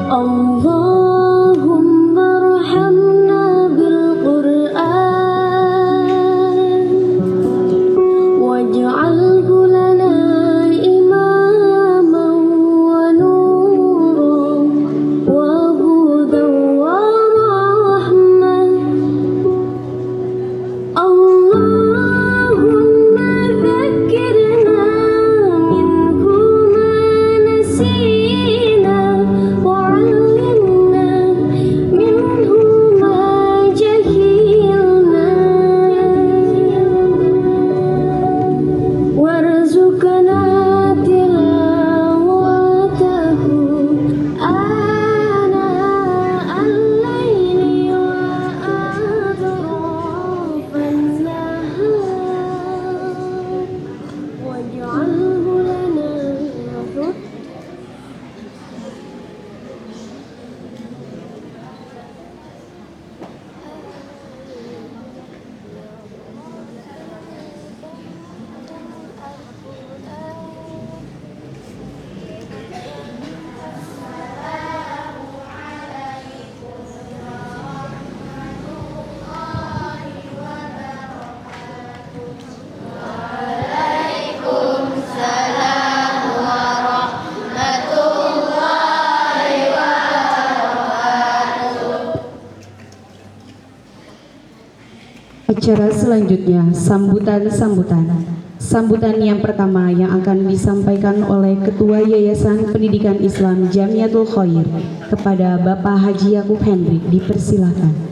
اللهم ارحمنا بالقرآن واجعله لنا إماما ونورا وهدى ورحمة. اللهم ذكرنا منه ما نسينا وعلمنا منه ما جهلنا وارزقنا تلاوته آناء الليل وأطراف النهار واجعله لنا حجة. Acara selanjutnya sambutan yang pertama yang akan disampaikan oleh Ketua Yayasan Pendidikan Islam Jamiatul Khair kepada Bapak Haji Yakub Hendrik, dipersilakan.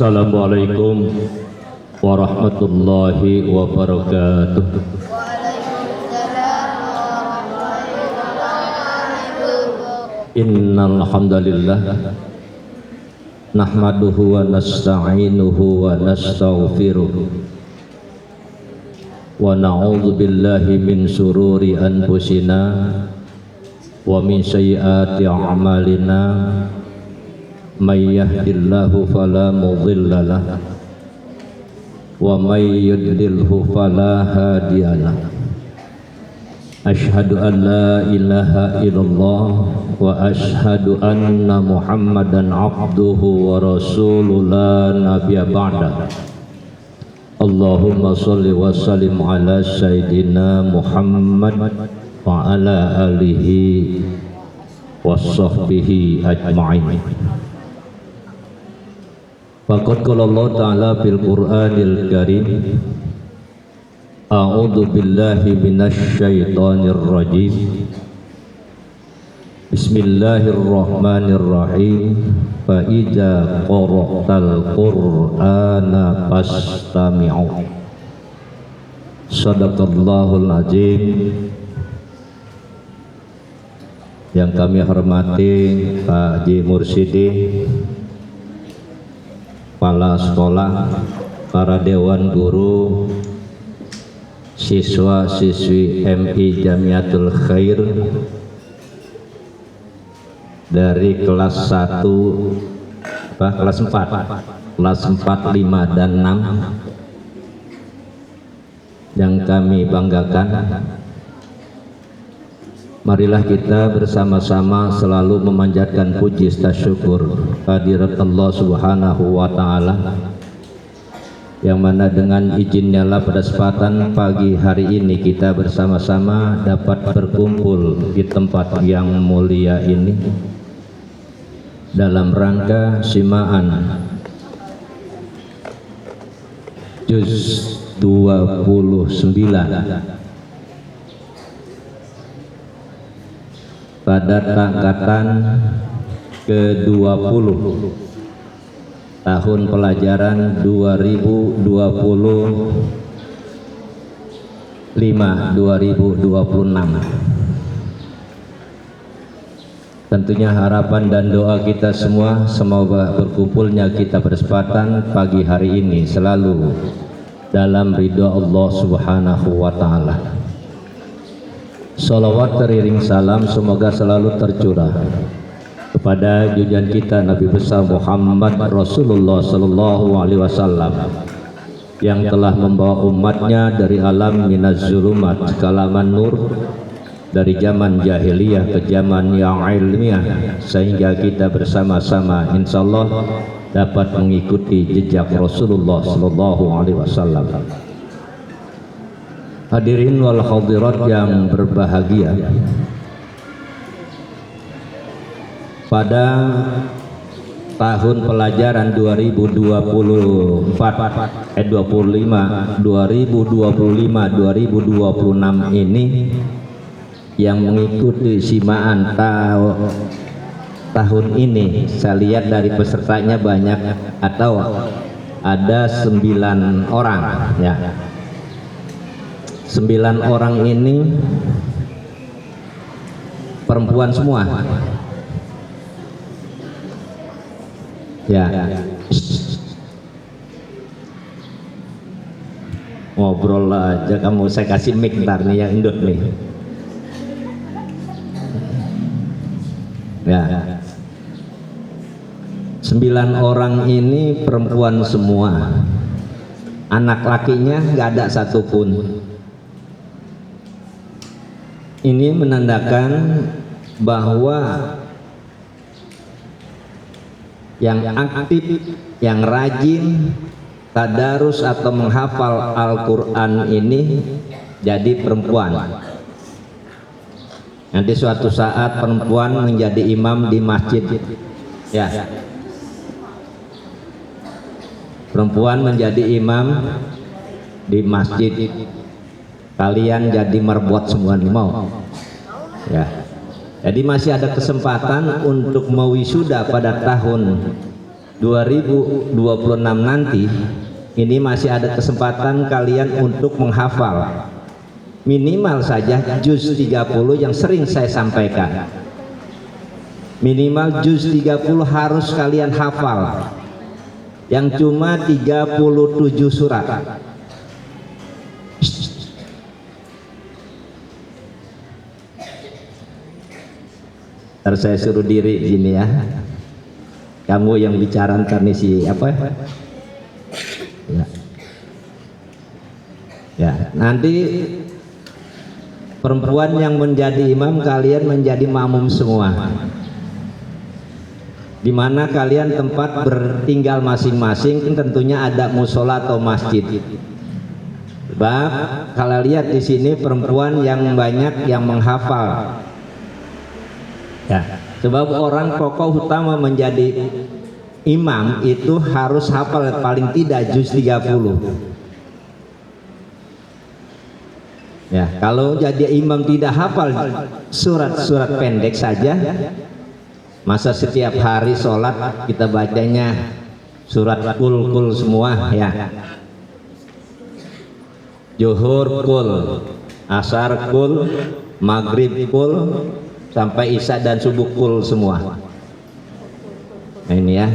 Assalamualaikum warahmatullahi wabarakatuh. Innal hamdalillah nahmaduhu wa nasta'inuhu wa nastaghfiruh wa na'udzu billahi min sururi anfusina wa min sayyiati a'malina. May yahdihillahu fala mudilla lahu wa may yudlilhu fala hadiyalah. Asyhadu an la ilaha illallah wa asyhadu anna Muhammadan abduhu wa rasuluhu la nabiyya ba'da. Allahumma shalli wa sallim ala sayyidina Muhammad wa ala alihi wa sahbihi ajma'in. Faqad qala Allah Ta'ala fil Qur'anil Karim, A'udzu billahi minasy syaithanir rajim. Bismillahirrahmanirrahim. Fa idza qara'tal Qur'ana fastami'u. Shadaqallahul azim. Yang kami hormati Pak Haji Mursidi, kepala sekolah, para dewan guru, siswa-siswi MI Jamiatul Khair dari kelas 1, kelas 4, 5 dan 6 yang kami banggakan. Marilah kita bersama-sama selalu memanjatkan puji syukur kehadirat Allah Subhanahu wa Ta'ala, yang mana dengan izinnya lah pada kesempatan pagi hari ini kita bersama-sama dapat berkumpul di tempat yang mulia ini dalam rangka simaan juz 29 pada angkatan ke-20 tahun pelajaran 2025-2026. Tentunya harapan dan doa kita semua semoga berkumpulnya kita berkesempatan pagi hari ini selalu dalam ridha Allah Subhanahu wa taala. Salawat teriring salam semoga selalu tercurah kepada junjungan kita Nabi besar Muhammad Rasulullah sallallahu alaihi wasallam yang telah membawa umatnya dari alam minaz zulumat ke alaman nur, dari zaman jahiliyah ke zaman yang ilmiah, sehingga kita bersama-sama insyaallah dapat mengikuti jejak Rasulullah sallallahu alaihi wasallam. Hadirin wal hadirat yang berbahagia, pada tahun pelajaran 2025 2026 ini yang mengikuti simaan tahun ini, saya lihat dari pesertanya banyak, atau ada 9 orang ya. 9 orang ini perempuan semua ya. Ngobrol aja kamu, saya kasih mic ntar nih yang induk nih ya. 9 orang ini perempuan semua, anak lakinya nggak ada satupun. Ini menandakan bahwa yang aktif, yang rajin tadarus atau menghafal Al-Quran ini jadi perempuan. Nanti suatu saat perempuan menjadi imam di masjid ya. Perempuan menjadi imam di masjid, kalian jadi merbot semua nih, mau ya. Jadi masih ada kesempatan untuk mewisuda pada tahun 2026 nanti. Ini masih ada kesempatan kalian untuk menghafal minimal saja juz 30 yang sering saya sampaikan. Minimal juz 30 harus kalian hafal, yang cuma 37 surat. Ntar saya suruh diri gini ya, kamu yang bicara ntar nih si apa ya. Nanti perempuan yang menjadi imam, kalian menjadi makmum semua, dimana kalian tempat bertinggal masing-masing tentunya ada musola atau masjid. Sebab kalau lihat di sini perempuan yang banyak yang menghafal ya, sebab orang tokoh utama menjadi imam itu harus hafal paling tidak juz 30 ya. Kalau jadi imam tidak hafal surat-surat pendek saja, masa setiap hari sholat kita bacanya surat kul semua ya. Zuhur kul, asar kul, maghrib kul, sampai isya dan subuh kul semua. Nah ini ya.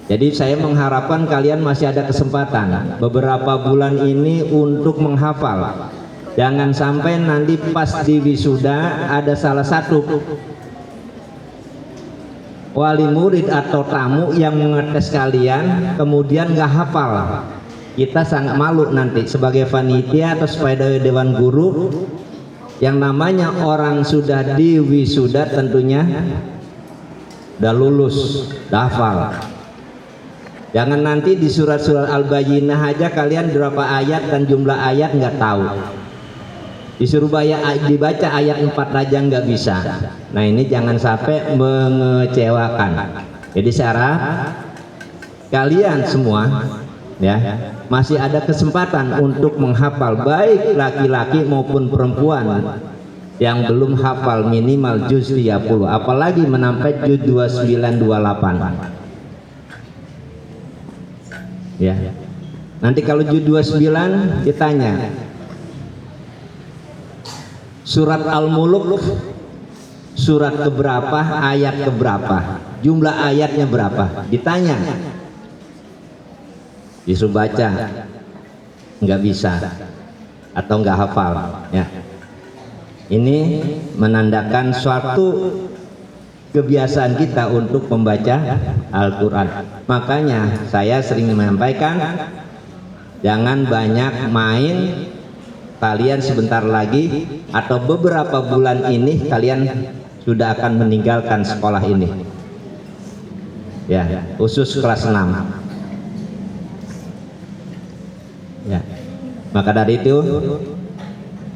Jadi saya mengharapkan kalian masih ada kesempatan beberapa bulan ini untuk menghafal. Jangan sampai nanti pas di wisuda ada salah satu wali murid atau tamu yang mengetes kalian kemudian nggak hafal. Kita sangat malu nanti sebagai panitia atau sebagai dewan guru. Yang namanya orang sudah di wisuda tentunya udah lulus, udah hafal. Jangan nanti di surat-surat Al-Bayyinah aja kalian berapa ayat dan jumlah ayat nggak tahu. Disuruh dibaca ayat 4 aja nggak bisa. Nah ini jangan sampai mengecewakan. Jadi saya harap kalian semua ya masih ada kesempatan untuk menghafal, baik laki-laki maupun perempuan yang belum hafal minimal juz 30, apalagi menampai juz 29 28 ya. Nanti kalau juz 29 ditanya surat Al-Muluk surat keberapa, ayat keberapa, jumlah ayatnya berapa, ditanya, disuruh baca. nggak bisa atau nggak hafal ya. Ini menandakan suatu kebiasaan kita untuk membaca Al-Quran. Makanya saya sering menyampaikan, jangan banyak main. Kalian sebentar lagi atau beberapa bulan ini kalian sudah akan meninggalkan sekolah ini ya, khusus kelas 6 ya. Maka dari itu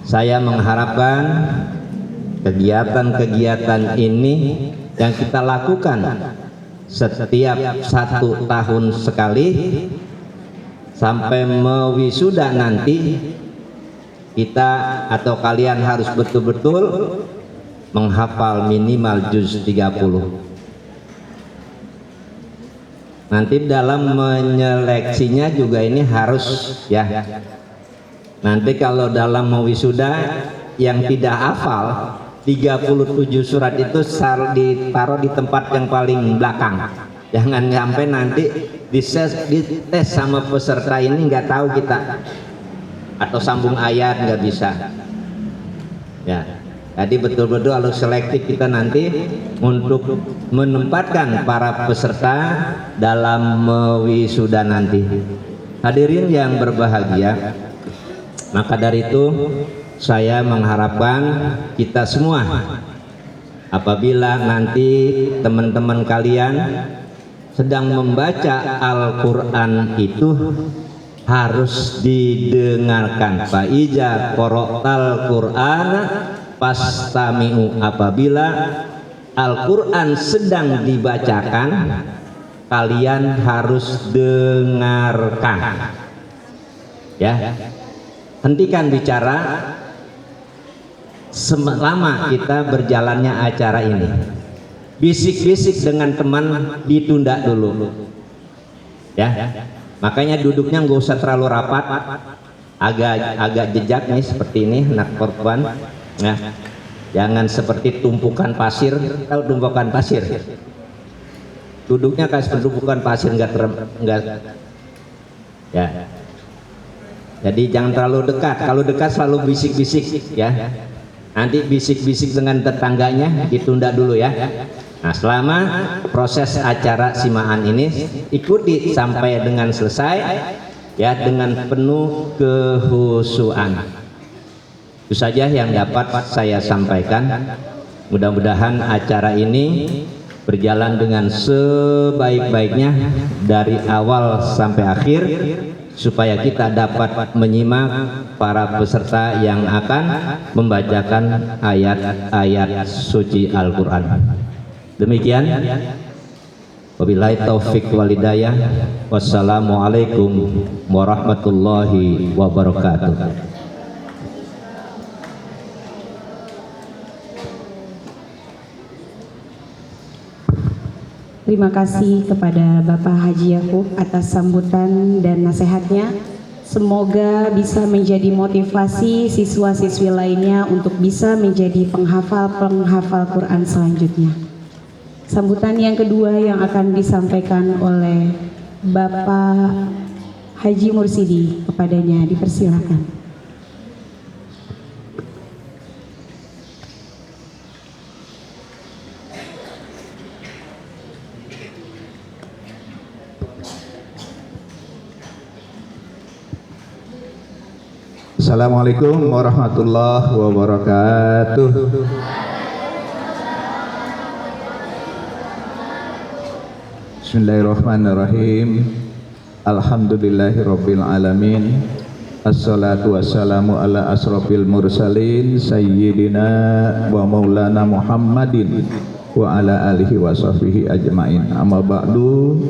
saya mengharapkan kegiatan-kegiatan ini yang kita lakukan setiap 1 tahun sekali sampai mewisuda nanti, kita atau kalian harus betul-betul menghafal minimal juz 30. Nanti dalam menyeleksinya juga ini harus ya. Nanti kalau dalam mewisuda yang tidak hafal 37 surat itu ditaruh di tempat yang paling belakang. Jangan sampai nanti dites sama peserta ini nggak tahu kita, atau sambung ayat nggak bisa ya. Jadi betul-betul harus selektif kita nanti untuk menempatkan para peserta dalam wisuda nanti. Hadirin yang berbahagia, maka dari itu saya mengharapkan kita semua, apabila nanti teman-teman kalian sedang membaca Al-Quran itu harus didengarkan. Faiza qara'tal Qur'an fastami'u, apabila Al-Quran sedang dibacakan kalian harus dengarkan ya. Hentikan bicara selama kita berjalannya acara ini. Bisik-bisik dengan teman ditunda dulu ya. Makanya duduknya nggak usah terlalu rapat, agak jejak nih seperti ini, anak perempuan ya. Jangan seperti tumpukan pasir. Tahu tumpukan pasir? Duduknya kayak tumpukan pasir, enggak ya. Jadi jangan terlalu dekat. Kalau dekat selalu bisik-bisik ya. Nanti bisik-bisik dengan tetangganya ditunda dulu ya. Nah, selama proses acara simaan ini ikuti sampai dengan selesai ya, dengan penuh kehusuan. Itu saja yang dapat saya sampaikan. Mudah-mudahan acara ini berjalan dengan sebaik-baiknya dari awal sampai akhir, supaya kita dapat menyimak para peserta yang akan membacakan ayat-ayat suci Al-Quran. Demikian, wabillahi taufik wal hidayah. Wassalamualaikum warahmatullahi wabarakatuh. Terima kasih kepada Bapak Haji Yakub atas sambutan dan nasihatnya. Semoga bisa menjadi motivasi siswa-siswi lainnya untuk bisa menjadi penghafal Quran selanjutnya. Sambutan yang kedua yang akan disampaikan oleh Bapak Haji Mursidi, kepadanya dipersilakan. Assalamualaikum warahmatullahi wabarakatuh. Bismillahirrahmanirrahim. Alhamdulillahirabbil alamin. Assalatu wassalamu ala asrofil mursalin sayyidina wa maulana Muhammadin wa ala alihi wa sahbihi ajmain. Amma ba'du.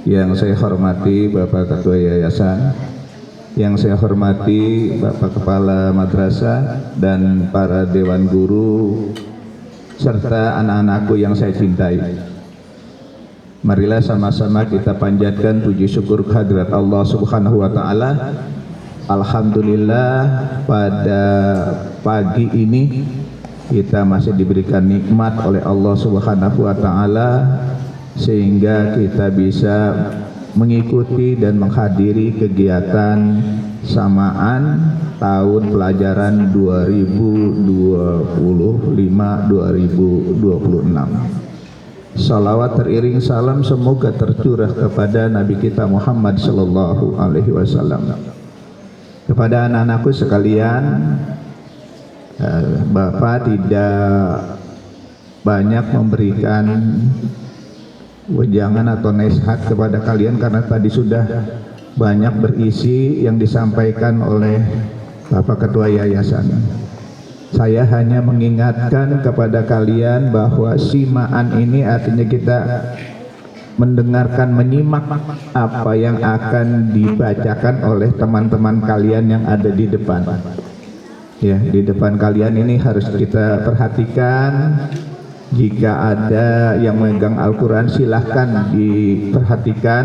Yang saya hormati Bapak Ketua Yayasan, yang saya hormati Bapak Kepala Madrasah dan para Dewan Guru serta anak-anakku yang saya cintai. Marilah sama-sama kita panjatkan puji syukur kehadirat Allah Subhanahu wa taala. Alhamdulillah, pada pagi ini kita masih diberikan nikmat oleh Allah Subhanahu wa taala sehingga kita bisa mengikuti dan menghadiri kegiatan samaan tahun pelajaran 2025-2026. Salawat teriring salam semoga tercurah kepada Nabi kita Muhammad sallallahu alaihi wasallam. Kepada anak-anakku sekalian, Bapak tidak banyak memberikan wejangan atau nasihat kepada kalian karena tadi sudah banyak berisi yang disampaikan oleh Bapak Ketua Yayasan. Saya hanya mengingatkan kepada kalian bahwa simaan ini artinya kita mendengarkan, menyimak apa yang akan dibacakan oleh teman-teman kalian yang ada di depan. Ya, di depan kalian ini harus kita perhatikan. Jika ada yang memegang Al-Quran silahkan diperhatikan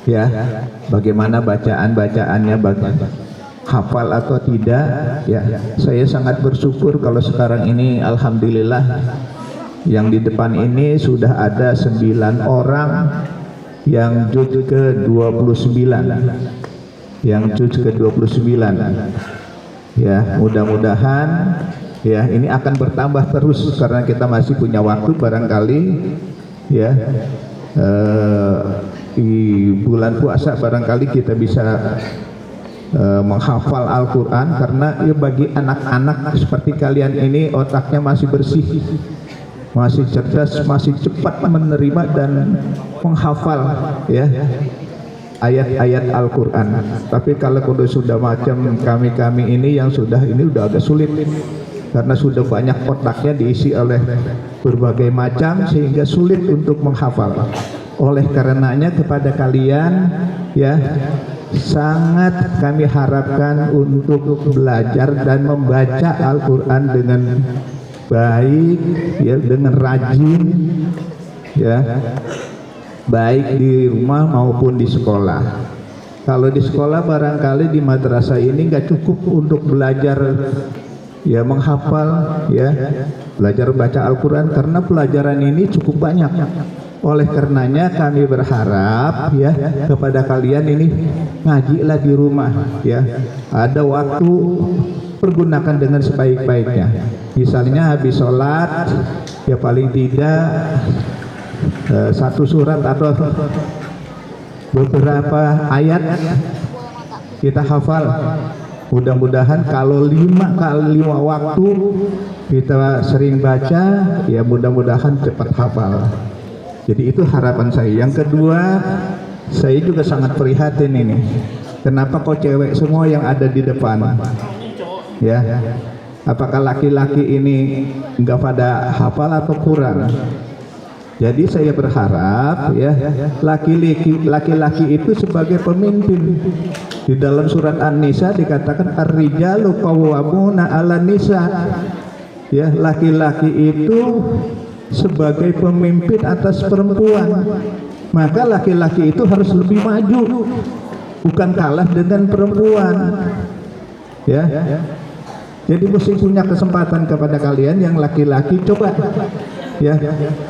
ya, bagaimana bacaan-bacaannya, hafal atau tidak ya. Saya sangat bersyukur kalau sekarang ini alhamdulillah yang di depan ini sudah ada 9 orang yang juz ke-29, yang juz ke-29 ya. Mudah-mudahan ya ini akan bertambah terus karena kita masih punya waktu barangkali ya. Di bulan puasa barangkali kita bisa menghafal Al-Quran karena ya bagi anak-anak seperti kalian ini otaknya masih bersih, masih cerdas, masih cepat menerima dan menghafal ya ayat-ayat Al-Quran. Tapi kalau sudah macam kami ini yang sudah ini udah agak sulit karena sudah banyak otaknya diisi oleh berbagai macam sehingga sulit untuk menghafal. Oleh karenanya kepada kalian ya sangat kami harapkan untuk belajar dan membaca Al-Quran dengan baik ya, dengan rajin ya, baik di rumah maupun di sekolah. Kalau di sekolah barangkali di madrasah ini nggak cukup untuk belajar ya menghafal ya, belajar baca Al-Quran karena pelajaran ini cukup banyak. Oleh karenanya kami berharap ya kepada kalian ini ngajilah di rumah ya, ada waktu pergunakan dengan sebaik-baiknya. Misalnya habis sholat ya paling tidak satu surat atau beberapa ayat kita hafal. Mudah-mudahan kalau 5 kali 5 waktu kita sering baca ya mudah-mudahan cepat hafal. Jadi itu harapan saya. Yang kedua, saya juga sangat prihatin ini. Kenapa kok cewek semua yang ada di depan? Ya, apakah laki-laki ini enggak pada hafal atau kurang? Jadi saya berharap ya laki-laki itu sebagai pemimpin. Di dalam surat An-Nisa dikatakan ar-rijalu qawwamuna 'alan nisa. Ya, laki-laki itu sebagai pemimpin atas perempuan. Maka laki-laki itu harus lebih maju, bukan kalah dengan perempuan. Ya. Jadi mesti punya kesempatan kepada kalian yang laki-laki, coba ya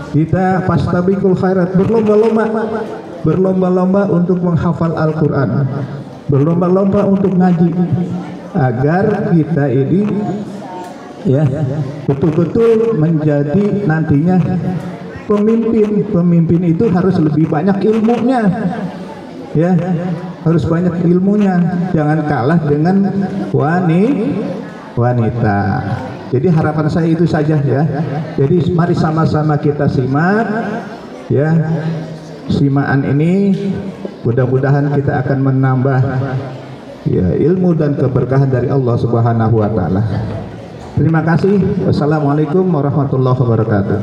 kita fastabiqul khairat, berlomba-lomba untuk menghafal Al-Quran, berlomba-lomba untuk ngaji agar kita ini ya betul-betul menjadi nantinya pemimpin. Pemimpin itu harus lebih banyak ilmunya ya, harus banyak ilmunya, jangan kalah dengan wanita. Jadi harapan saya itu saja ya. Jadi mari sama-sama kita simak ya, simaan ini mudah-mudahan kita akan menambah ya ilmu dan keberkahan dari Allah Subhanahu wa taala. Terima kasih. Wassalamualaikum warahmatullahi wabarakatuh.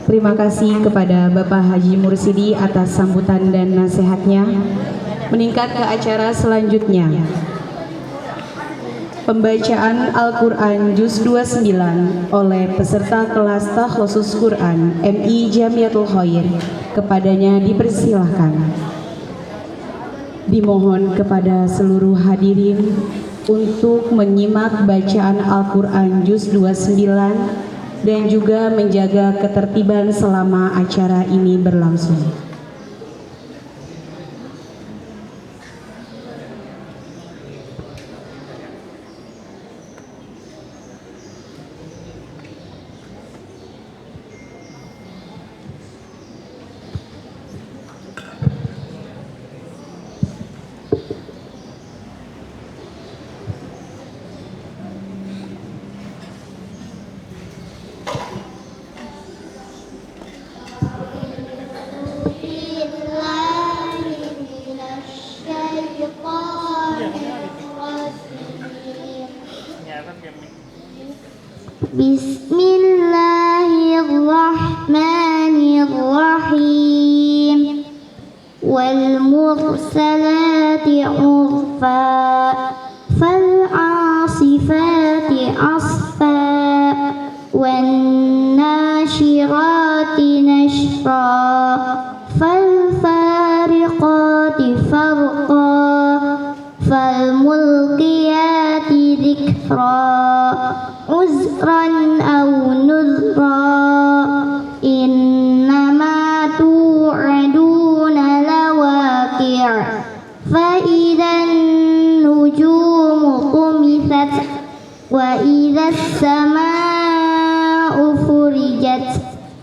Terima kasih kepada Bapak Haji Mursidi atas sambutan dan nasihatnya. Meningkat ke acara selanjutnya, pembacaan Al-Quran Juz 29 oleh peserta kelas Takhusus Quran MI Jamiatul Khair. Kepadanya dipersilahkan. dimohon kepada seluruh hadirin untuk menyimak bacaan Al-Quran Juz 29 dan juga menjaga ketertiban selama acara ini berlangsung. Bismillahirrahmanirrahim. Wal mursalati urfa, fal asifati asfa, wan nashirati nashra, fal fariqati farqa, fal mulqiyati dhikra, uzran aw nuzra, innama tu'aduna lawaqi', fa idzan nujumu tumisat, wa idzas samaa'u furijat,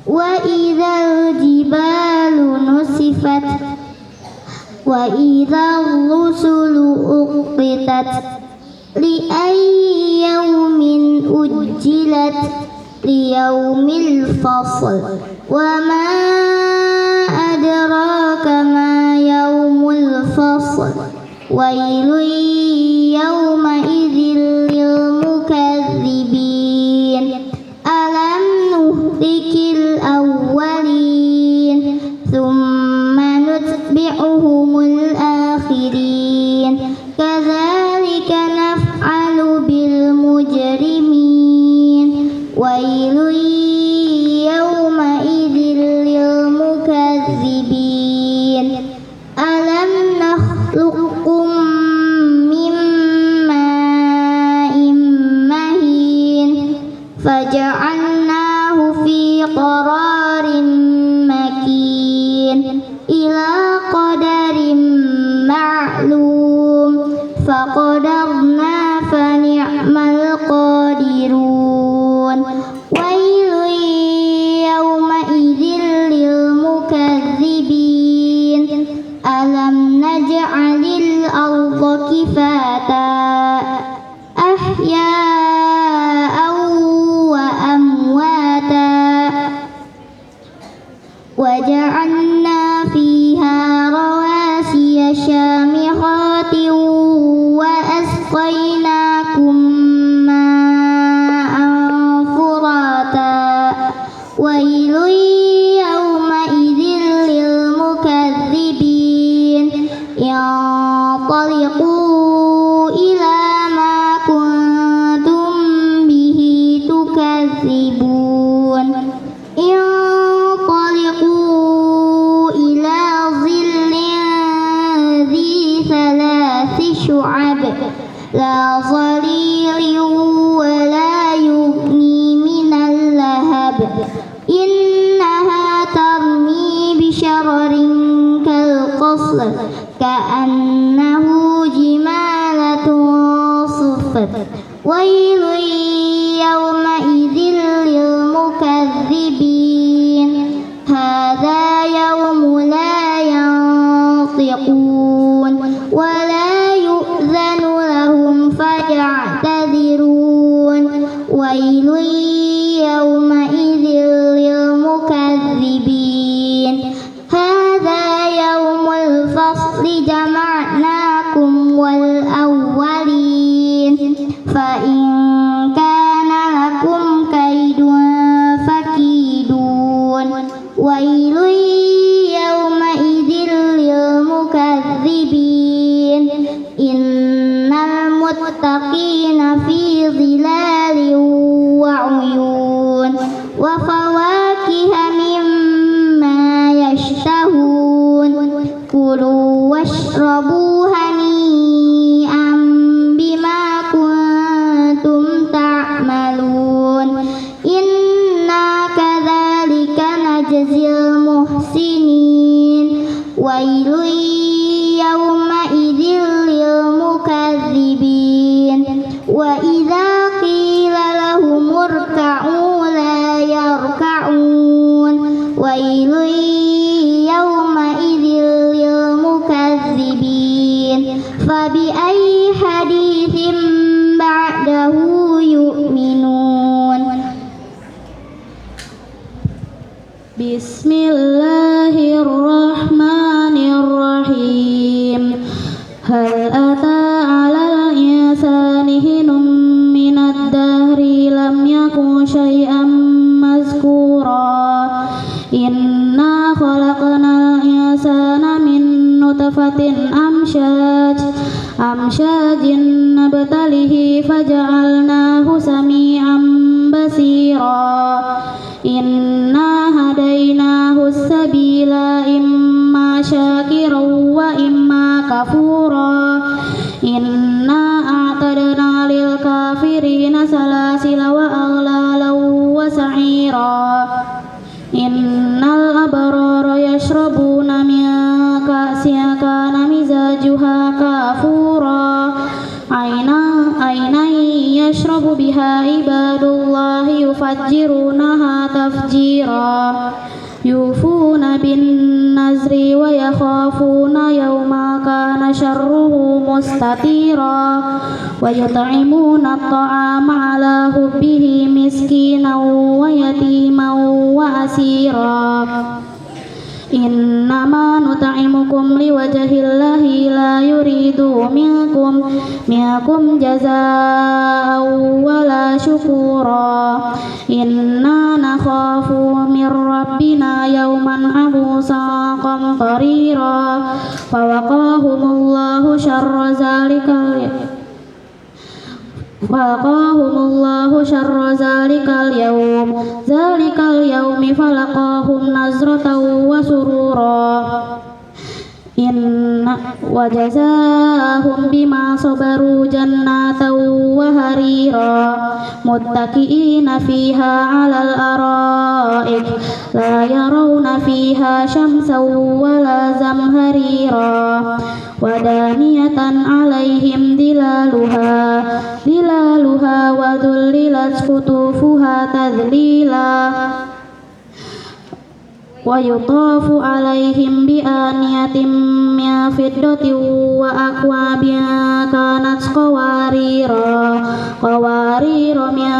wa idzal jibalu nusifat, wa idzal rusulu uqbitat, li ayyi yawmin ujjilat, li yaumil fasl, wa ma adraka ma yaumul fasl, wailun yawma idzil lil mukadzibin, alam nuhlikil awwalin, thumma nutbi'uhumul akhirin, kadzalika naf'alu bil mujrimin, wailun yawma idzil lil mukadzibin, alam nakhluqkum min ma'in mahin, faja'alnahu fi qararin makin, ila qadarin ma'lum, faqadarna fa ni'mal qadirun, wailun yawma idzil lil mukadzibin, alam naj'alil arda kifata, ahya'an wa amwata, waja'alna fiha rawasiya syamikhatin, wa asqaynakum ma'an furata, wailun yawma idzil lil mukadzibin, yanṭaliqu ila ma kuntum bihi tukadzibun, yanṭaliqu ila zillin dhi thalathi syu'ab, la zalilin wa la yughni minal lahab, innaha tarmi bishararin kal qasr, ka'annahu jimalatun sufr, wailun yawma idzil lil mukadzibin, hadza yawmu la yanṭiqun, wa la yu'zanu lahum faya'tadhirun, wailun yawma idzil lil mukadzibin, hadza yawmul fasli jama'nakum wal awwalin, fa in kana lakum kaidun fakidun, wailun yawma idzil lil mukadzibin, innal muttaqina fi dhilalin wa 'uyun, wa fawakiha mimma yashtahun, kulu wa washrabu hani'an bima kuntum ta'malun. Inna kadzalika najzil muhsinin. Wailun yawma idzil lil mukadzibin. Wa idza qila lahum irka'u la yarka'un. Wailun yawma idzil lil mukadzibin. Fabi ayyi haditsin ba'dahu yu'minun. Bismillahirrahmanirrahim. Hal ata 'alal insani hinum minad dahri lam yakun syai'an mazkura. Inna khalaqnal insana min nutfatin amsyajin nabtalihi faja'alnahu sami'an basira. Inna hadainahu sabila imma syakiran wa imma kafura. Inna a'tadna lil kafirina salasila wa aghlalan wa sa'ira. Innal abrara yashrabuna min ka'sin kana mizajuha kafura. Ainan yashrabu biha ibadullahi yufajjirunaha tafjira. Yufuna bin nazri wa yakhafuna yawma kana syarruhu mustatira. Wa yut'imuna at-ta'ama ala hubbihi miskinan wa yatiman wa asira. Innama nut'imukum liwajhillahi la yuridu minkum jazaa'an wala syukura. Inna nakhafu min rabbina yawman abusan qamtarira. Fawaqahumullahu syarra zalikal yawmi falaqahum nazratan wa surura. Inna wa jazaahum bima sabaru jannatan wa harira. Muttaqiina fiha 'alal ara'ik la yarawna fiha syamsan wala zamharira. Wadaniyatan 'alaihim dilaluha wa dhullilat qutufuha tadlila. Wa yutafu 'alaihim bi aniyatin min fiddatin wa akwabin kanat qawarira min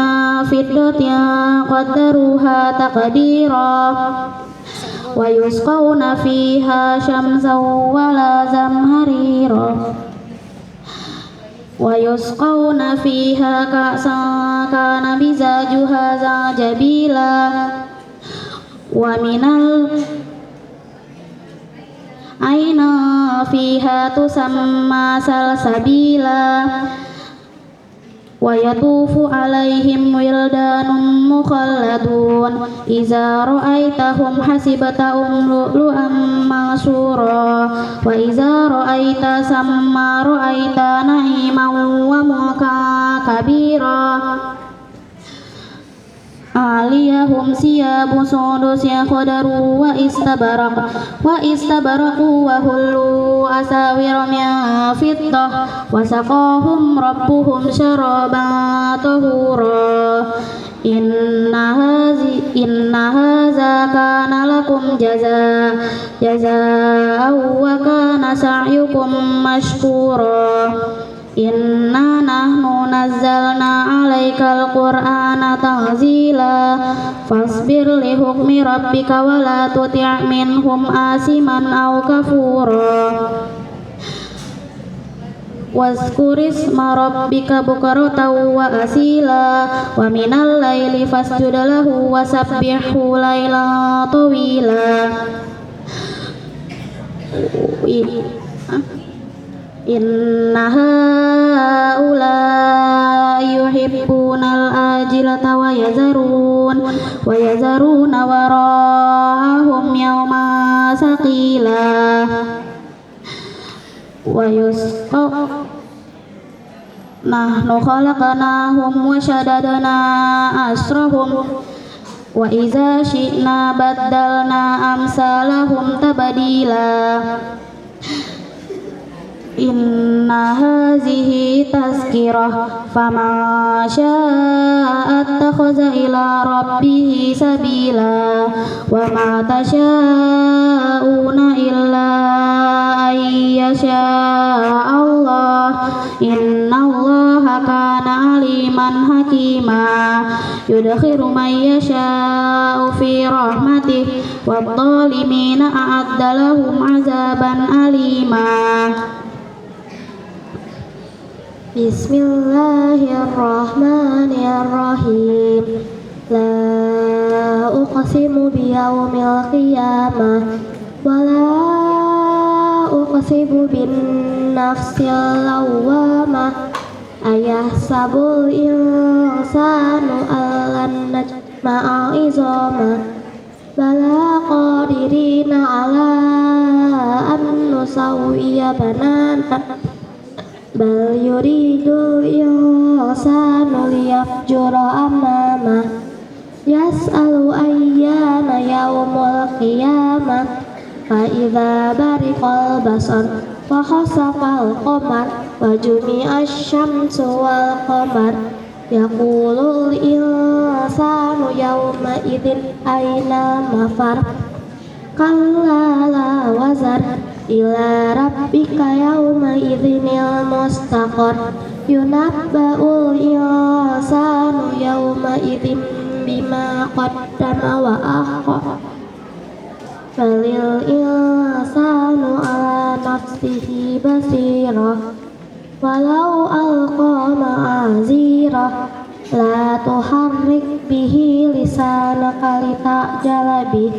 fiddatin qaddaruha taqdira. Wa yusqawna fiha syamsan wala zamharira. Wa yusqawna fiha ka'san kana mizajuha zanjabila. Wa minal aina fiha tusamma salsabila. Wa yatufu 'alaihim wildanun mukhalladun. Iza ra'aitahum hasibtahum lu'lu'an mansura. Wa iza ra'aita samma ra'aita na'iman wa mulkan kabira. Aliyahum siyabu sudus yakhdaru wa istabaraqu wa hullu asawir min fiddah. Wa saqahum rabbuhum syaraban tahura. Inna hadza kana lakum jazaa'an wa kana sa'yukum mashkura. Inna nahnu nazzalna 'alaikal qur'ana tanzila. Fasbir li hukmi rabbika wa la tuti' minhum asiman aw kafura. Wazkur isma rabbika bukratan wa asila. Wa minal laili fasjud lahu wa sabbihhu lailan tawila. Inna haula'i yuhibbunal ajilata wa yazaruna wara'ahum yawma saqila. wa yusqa nahnu khalaqnahum wa syadadna asrahum wa iza syi'na baddalna amsalahum tabdila inna hazihi tazkirah faman syaa'a attakhadha ila rabbih sabila wa ma tasyaa'una illa an yasha'a Allah innallaha kana aliman hakima yudkhilu man yasha'u fi rahmatihi wadh-dhalimina a'adda lahum 'adzaban alima. Bismillahirrahmanirrahim. La uqsimu biyaumil qiyamah wa la uqsimu bin nafsil lawwamah ayahsabul insanu allan najma'a izama bala qadirina ala an nusawwiya banana bal yuridul insanu liyafjura amama yas'alu ayyana yaumul qiyamah fa idza bariqal basar wa khasafal qamar wa jumi'asy syamsu wal qamar yaqulul insanu yawma idzin aina mafar kalla la wazar ila rabbika yawma idzinil mustaqar yunabba'ul insanu yawma idzin bima qaddama wa akhar balil insanu ala nafsihi basirah walau alqa ma'azirah la tuharrik bihi lisanaka lita'jala bih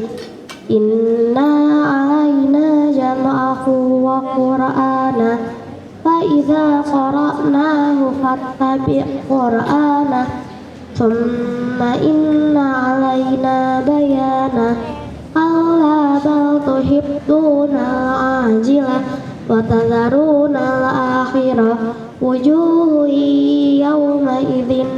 inna alaina jam'ahu wa qur'ana fa idza qara'nahu fattabi' qur'ana thumma inna alaina bayana alla bal tuhibbuna ajilah wa tadharuna al-akhirah wujuhu yawma idzin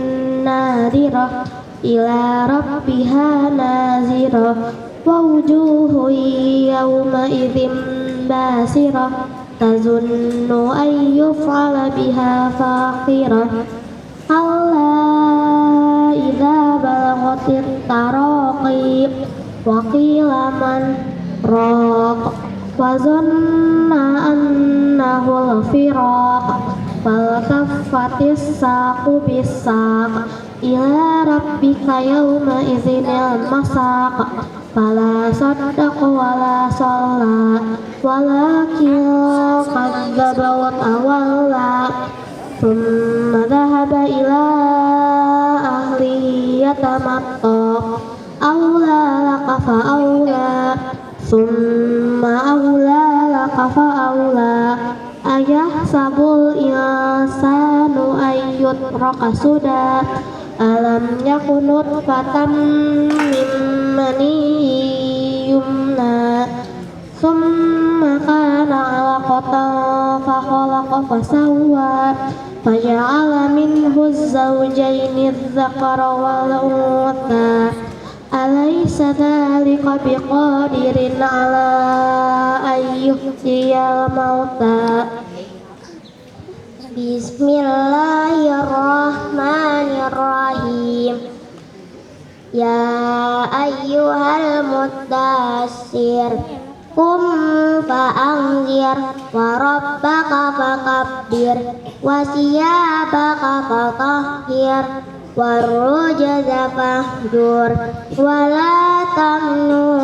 nadirah ila rabbiha nazirah wa wujuhu yawma idzin basirah tazunnu an yuf'ala biha faqirah alla idza balaghatit taraqi wa qila man raq wa zanna annahu al-firaq fal kaffatis saqu bis-saq ila rabbika yawma idzinil masaq fala saddaqa wala shalla walakin kadzdzaba wa tawalla thumma dhahaba ila ahlihi yatamatta awla laka fa awla thumma awla laka fa awla ayahsabul insanu ayyutraka suda alam yakun nutfatan min maniyyin yumna thumma kana 'alaqatan fa khalaqa fa sawwa faja'ala minhu az-zawjayni adh-dhakara wal untha alaysa dhalika biqadirin 'ala an yuhyiyal mauta. Bismillahirrahmanirrahim. Ya ayyuhal muddassir qum fa'anzir wa rabbaka fakabbir wa siyabaka fatahhir warrujza fahjur wa la tamnu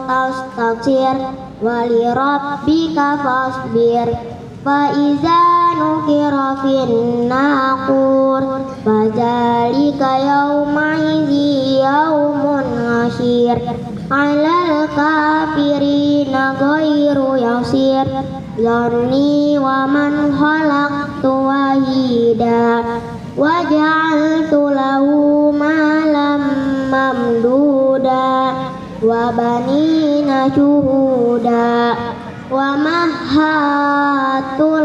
tastaghfir wa li rabbika fasbir fa iza nukira fin naqur fadzalika yawma idzi yawmun asyir 'alal kafirina ghairu yasir dharni wa man khalaqtu wahida wa ja'altu lahu malam mamduda wa banina syuhuda wa mahhatu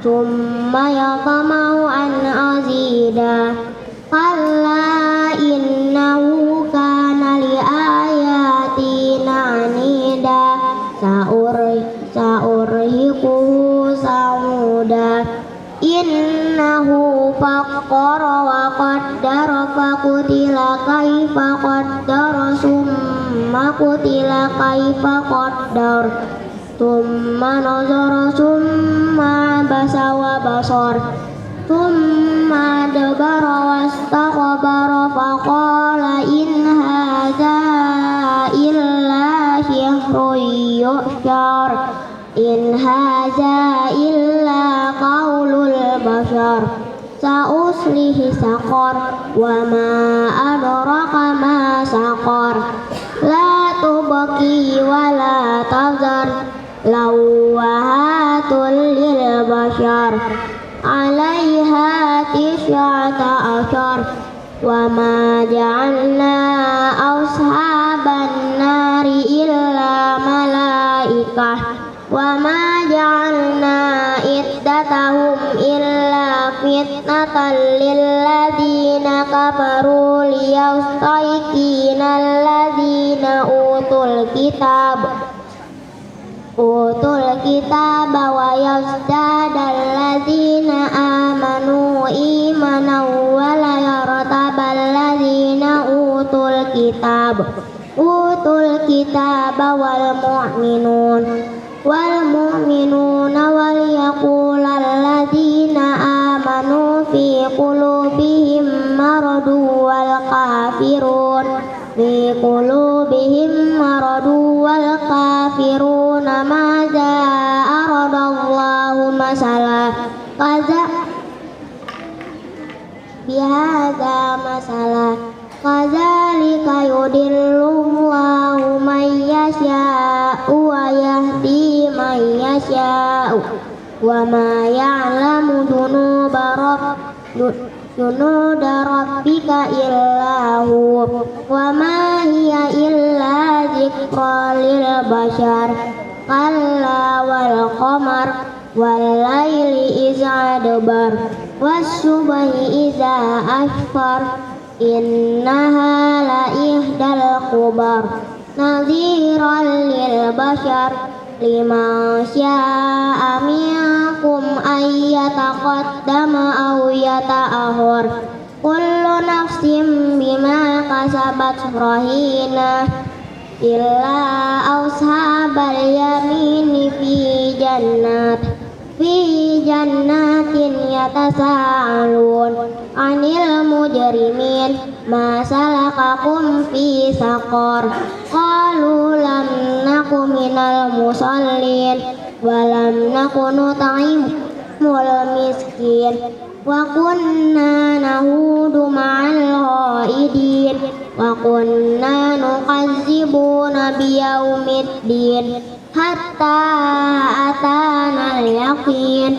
ثم يطمع أن أزيد كلا إنه كان لآياتنا عنيدا سأرهقه صعودا إنه فكر وقدر فقتل كيف قدر ثم قتل كيف قدر ثم نظر ثم عبس وبصر ثم أدبر واستكبر فقال إن هذا إلا سحر يؤثر إن هذا إلا قول البشر سأصليه سقر وما أدرك ما سقر لا تبقي ولا تذر لواحة للبشر عليها 19 وما جعلنا أصحاب النار إلا ملائكة وما جعلنا عدتهم إلا فتنة للذين كفروا ليستيقن الذين أوتوا الكتاب ويزداد الذين آمنوا إيمانا ولا يرتاب الذين أوتوا الكتاب والمؤمنون وليقول الذين آمنوا في قلوبهم مرض والكافرون ماذا أراد الله مثلا بهذا مثلا كذلك يضل الله من يشاء ويهدي من يشاء وما يعلم جنود ربك إلا هو وما هي إلا ذكرى للبشر كلا والقمر والليل إذا أدبر والصبح إذا أسفر إنها لإحدى الكبر نذيرا للبشر لمن شاء منكم أن يتقدم أو يتأخر كل نفس بما كسبت رهينة إلا أصحاب اليمين في جنات يتساءلون عن المجرمين ما سلككم في سقر قالوا لم نك من المصلين ولم نك نطعم المسكين وكنا نهود مع الغائدين وكنا نكذبون بيوم الدين حتى أتانا اليقين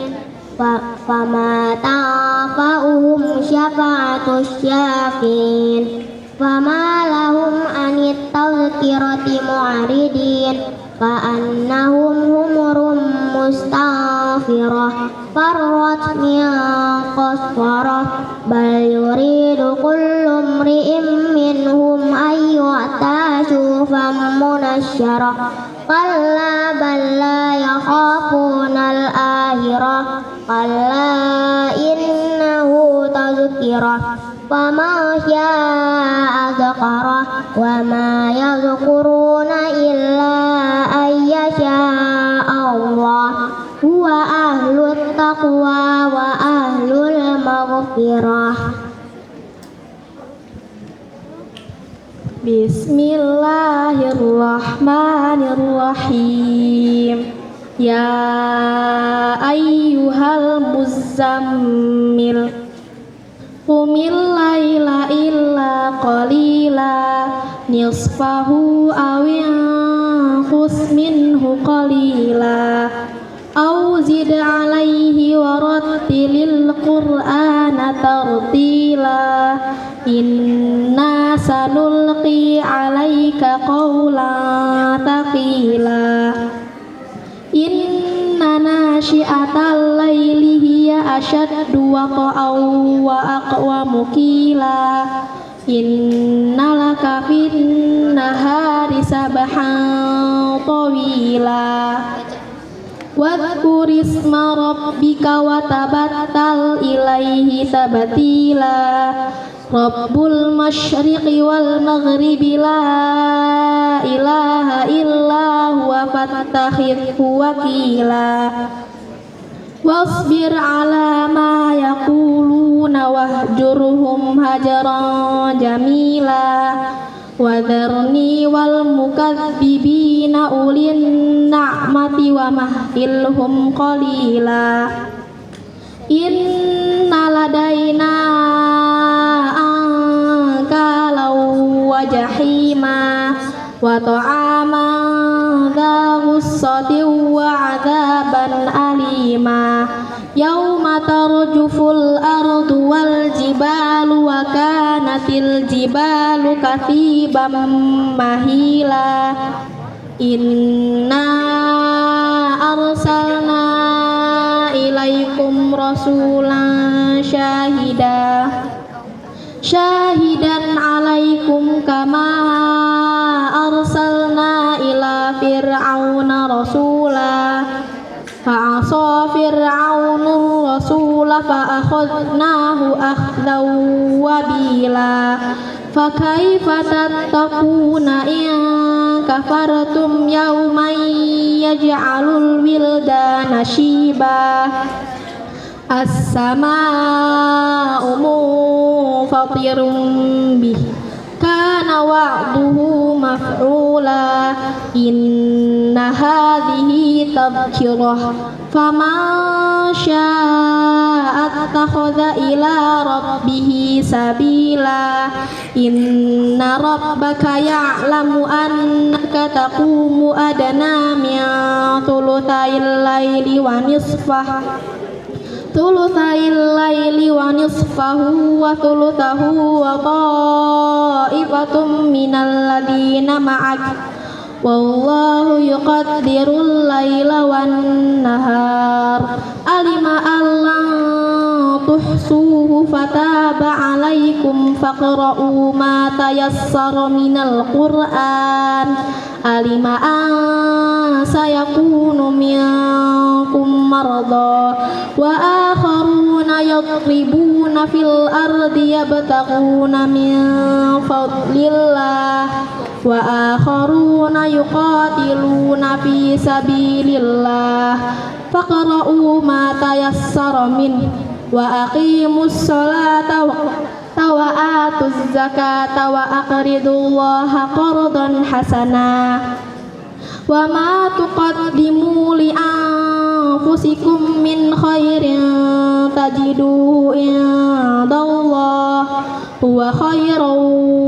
فما تنفعهم شفاعة الشافعين فما لهم عن التذكرة معرضين كأنهم حمر مستنفرة فرت من قسورة بل يريد كل امرئ منهم أن يؤتى صحفا منشرة كلا بل لا يخافون الآخرة كلا إنه تذكرة فمن شاء ذكره وما يذكرون إلا أن يشاء الله هو أهل التقوى وأهل المغفرة. Bismillahirrahmanirrahim. Ya ayyuhal muzammil qumil laila illa qalila nisfahu aw inqus minhu qalila aw zid alaihi warattilil qur'ana tartila inna sanulqi alaika qawlan thaqila inna nasyi'atal laili hiya asyaddu waqa'an wa aqwamu qila innalaka fin nahari sabahan tawila wadhkur isma rabbika wa tabattal ilaihi tabatila Rabbul masyriqi wal maghribi la ilaha illa huwa fattakhidhu wakila wasbir ala ma yaquluna wahjurhum hajaran jamila wadharni wal mukadzibina ulin na'mati wa mahilhum qalila inna ladaina wa jahima wa ta'aman dha ghussatin wa 'adzaban alima yauma tarjuful ardu wal jibalu wa kanatil jibalu kathiban mahila inna arsalna ilaikum rasulan syahidan alaikum kama arsalna ila fir'auna rasula fa'asa fir'aunu rasula fa'akhadnahu akhdan wabila fakaifa tattaquna in kafartum yawman yaj'alul wildana shiba as-samaa'u munfatirun bih kana wa'duhu maf'ula inna hadhihi tadhkirah faman syaa'a attakhadha ila rabbihi sabila inna rabbaka ya'lamu annaka taqumu adna min thuluthayil laili wa nisfahu wa thuluthahu wa ta'ifatum minal ladina ma'ak wallahu yuqaddirul laila wan nahar alima allan tuhsuhu fataba alaikum faqra'u ma tayassara minal qur'an alima an sayakunu minkum marda wa akharuna yadribuna fil ardi yabtaghuna min fadlillah wa akharuna yuqatiluna fi sabilillah faqra'u ma tayassara min wa aqimus salata wa atuz zakata wa aqridullaha qardan hasana wa ma tuqaddimu li anfusikum min khairin tajiduhu indallah huwa khairan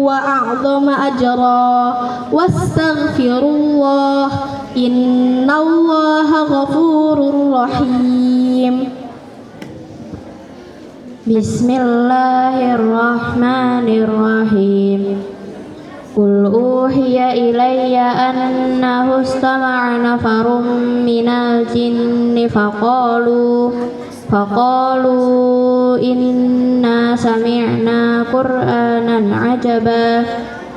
wa a'zama ajra wastaghfirullah innallaha ghafurur rahim. Bismillahirrahmanirrahim. Qul uhiya ilayya annahu istama'a nafarun minal jinni faqalu inna sami'na qur'anan ajaba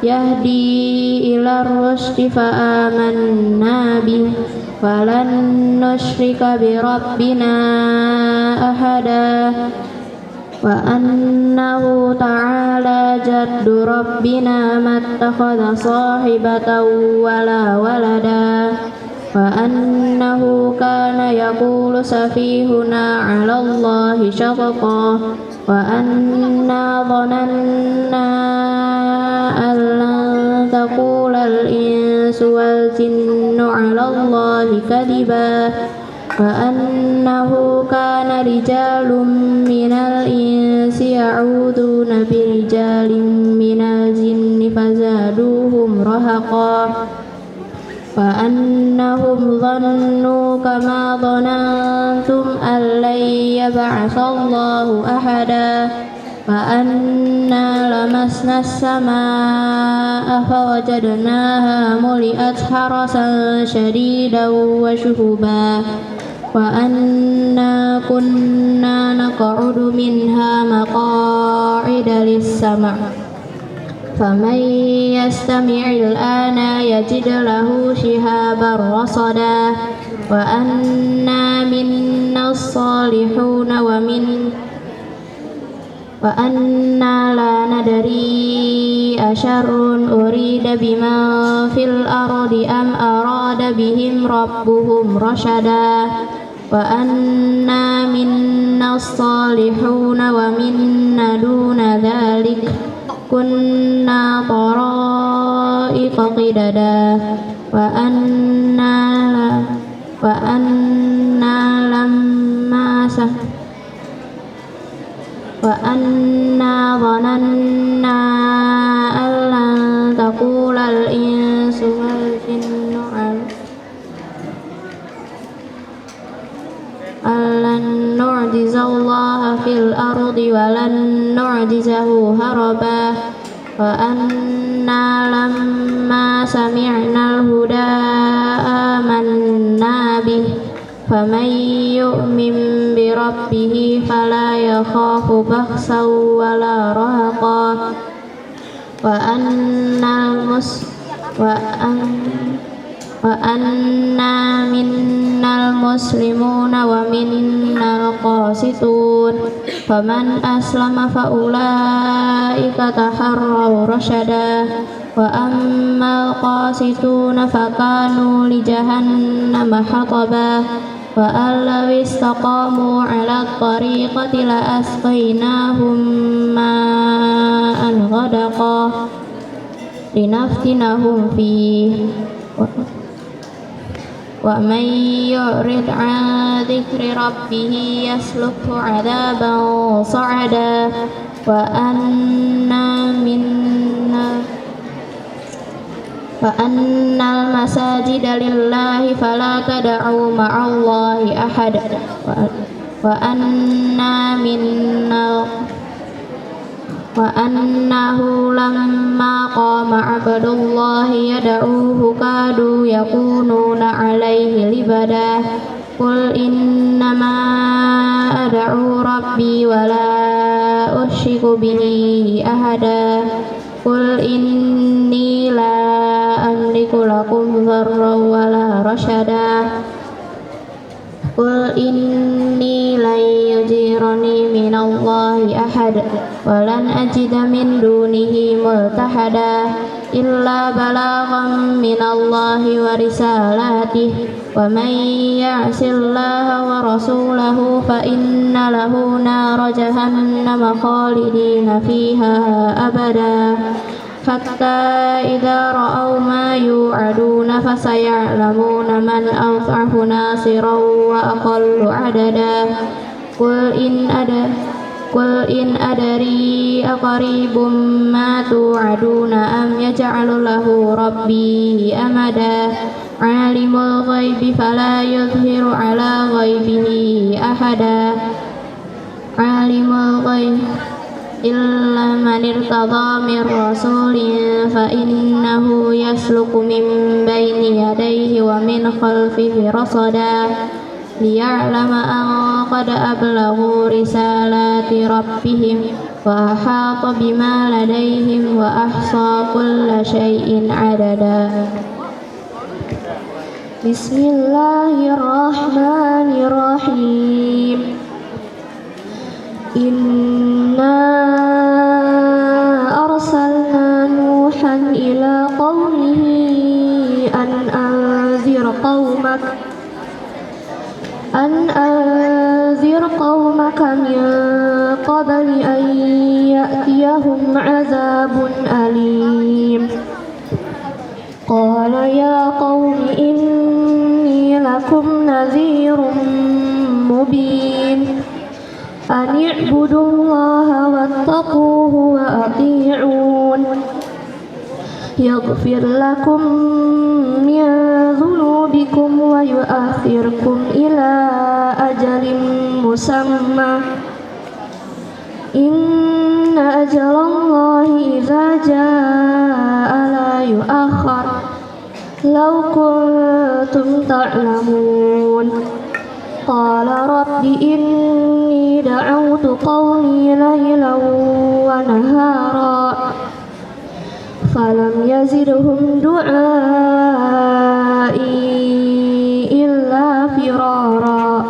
yahdi ila rusdi fa amanna bih falan nusyrika bi rabbina ahada wa annahu ta'ala jaddu rabbina mattakhadha sahibatan wala walada wa annahu kana yaqulu safihuna 'ala Allahi syataqa wa anna dhananna an lan taqula al-insu wal jinnu 'ala Allahi kadiba wa annahu kana rijalun minal insi ya'uduna birijalin minal jinni fazaduhum rahaqa wa annahum dhannu kama dhanantum an lan yab'atsallahu ahada wa anna lamasna as-samaa'a fawajadnaha muli'at harasan shadidan wa shuhuba وأنا كنا نقعد منها مقاعد للسمع فمن يستمع الآن يجد له شهابا رصدا وأنا منا الصالحون وأنا لا ندري أشر أريد بمن في الأرض أم أراد بهم ربهم رشدا وأنا منا الصالحون ومنا دون ذلك كنا طرائق قددا وأنا ظننا أن لن تقول الإنس والجن أن لن نعجز الله في الأرض ولن نعجزه هربا وأنا لما سمعنا الهدى آمنا به فمن يؤمن بربه فلا يخاف بخسا ولا رهقا وأنا منا المسلمون ومنا القاسطون فمن أسلم فأولئك تحروا رشدا وأما القاسطون فكانوا لجهنم حطبا وأن لو استقاموا على الطريقة لأسقيناهم ماء غدقا لنفتنهم فيه ومن يعرض عن ذكر ربه يسلكه عذابا صعدا وأن المساجد لله فلا تدعوا مع الله أحد وأنه لما قام عبد الله يدعوه كادوا يكونون عليه لبدا قل إنما أدعو ربي ولا أشرك به أحدا قل إني لا أملك لكم ضرا ولا رشدا قل إني لن يجيرني من الله أحد ولن أجد من دونه ملتحدا إلا بلاغا من الله ورسالاته ومن يعص الله ورسوله فإن له نار جهنم خالدين فيها أبدا حتى إذا رأوا ما يوعدون فسيعلمون من أضعف ناصرا وأقل عددا قل إن أدري أقريب ما توعدون أم يجعل له ربي أمدا عالم الغيب فلا يظهر على غيبه أحدا عالم الغيب إلا من ارتضى من رسول فإنه يسلك من بين يديه ومن خلفه رصدا ليعلم أن قد أبلغوا رسالات ربهم وأحاط بما لديهم وأحصى كل شيء عددا بسم الله الرحمن الرحيم إنا أرسلنا نوحا إلى قومه أن أنذر قومك من قبل أن يأتيهم عذاب أليم قال يا قوم إني لكم نذير مبين أن اعبدوا الله واتقوه وأطيعون يغفر لكم من ذنوبكم ويؤخركم إلى أجل مسمى إن أجل الله إذا جاء لا يؤخر لو كنتم تعلمون قال رب إني دعوت قومي ليلا ونهارا فلم يزدهم دعائي إلا فرارا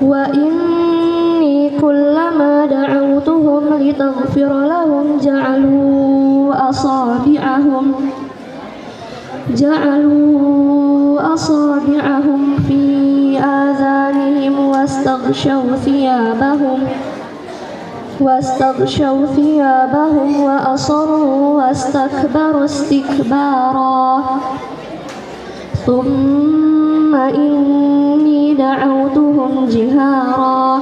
وإني كلما دعوتهم لتغفر لهم جعلوا أصابعهم في آذانهم واستغشوا ثيابهم وأصروا واستكبروا استكبارا ثم إني دعوتهم جهارا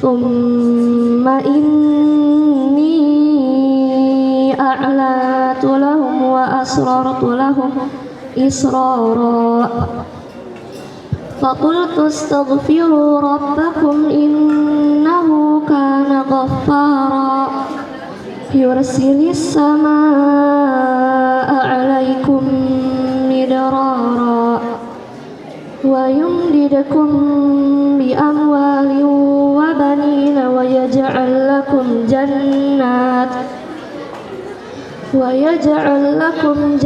ثم إني أعلنت لهم وأسررت لهم إسرارا فقلت استغفروا ربكم إنه كان غفارا يرسل السماء عليكم مدرارا ويمددكم بأموال وبنين ويجعل لكم جنات ويجعل لكم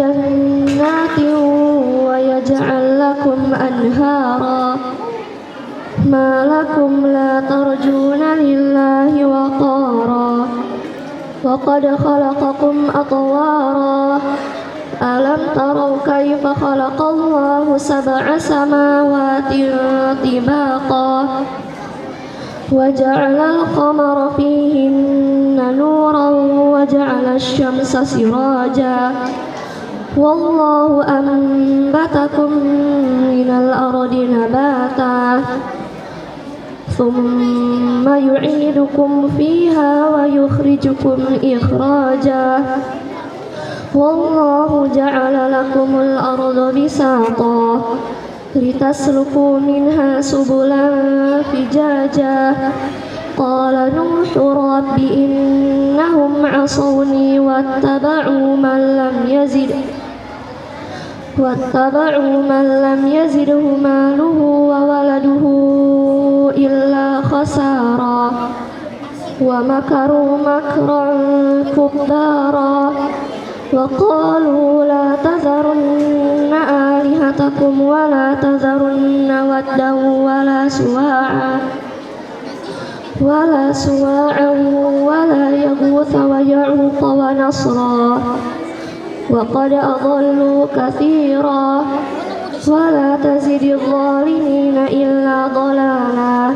أنهارا ما لكم لا ترجون لله وقارا وقد خلقكم أطوارا ألم تروا كيف خلق الله 7 سماوات طباقا وجعل القمر فيهن نورا وجعل الشمس سراجا والله أنبتكم من الأرض نباتا ثم يعيدكم فيها ويخرجكم إخراجا والله جعل لكم الأرض بساطا لتسلكوا منها سبلا فجاجا قال نوح رب إنهم عصوني واتبعوا من لم يزده ماله وولده إلا خسارا ومكروا مكرا كبارا وقالوا لا تذرن آلهتكم ولا تذرن ودا ولا سواعا ولا يغوث ويعوق ونصرا وقد أضلوا كثيرا ولا تزد الظالمين إلا ضلالا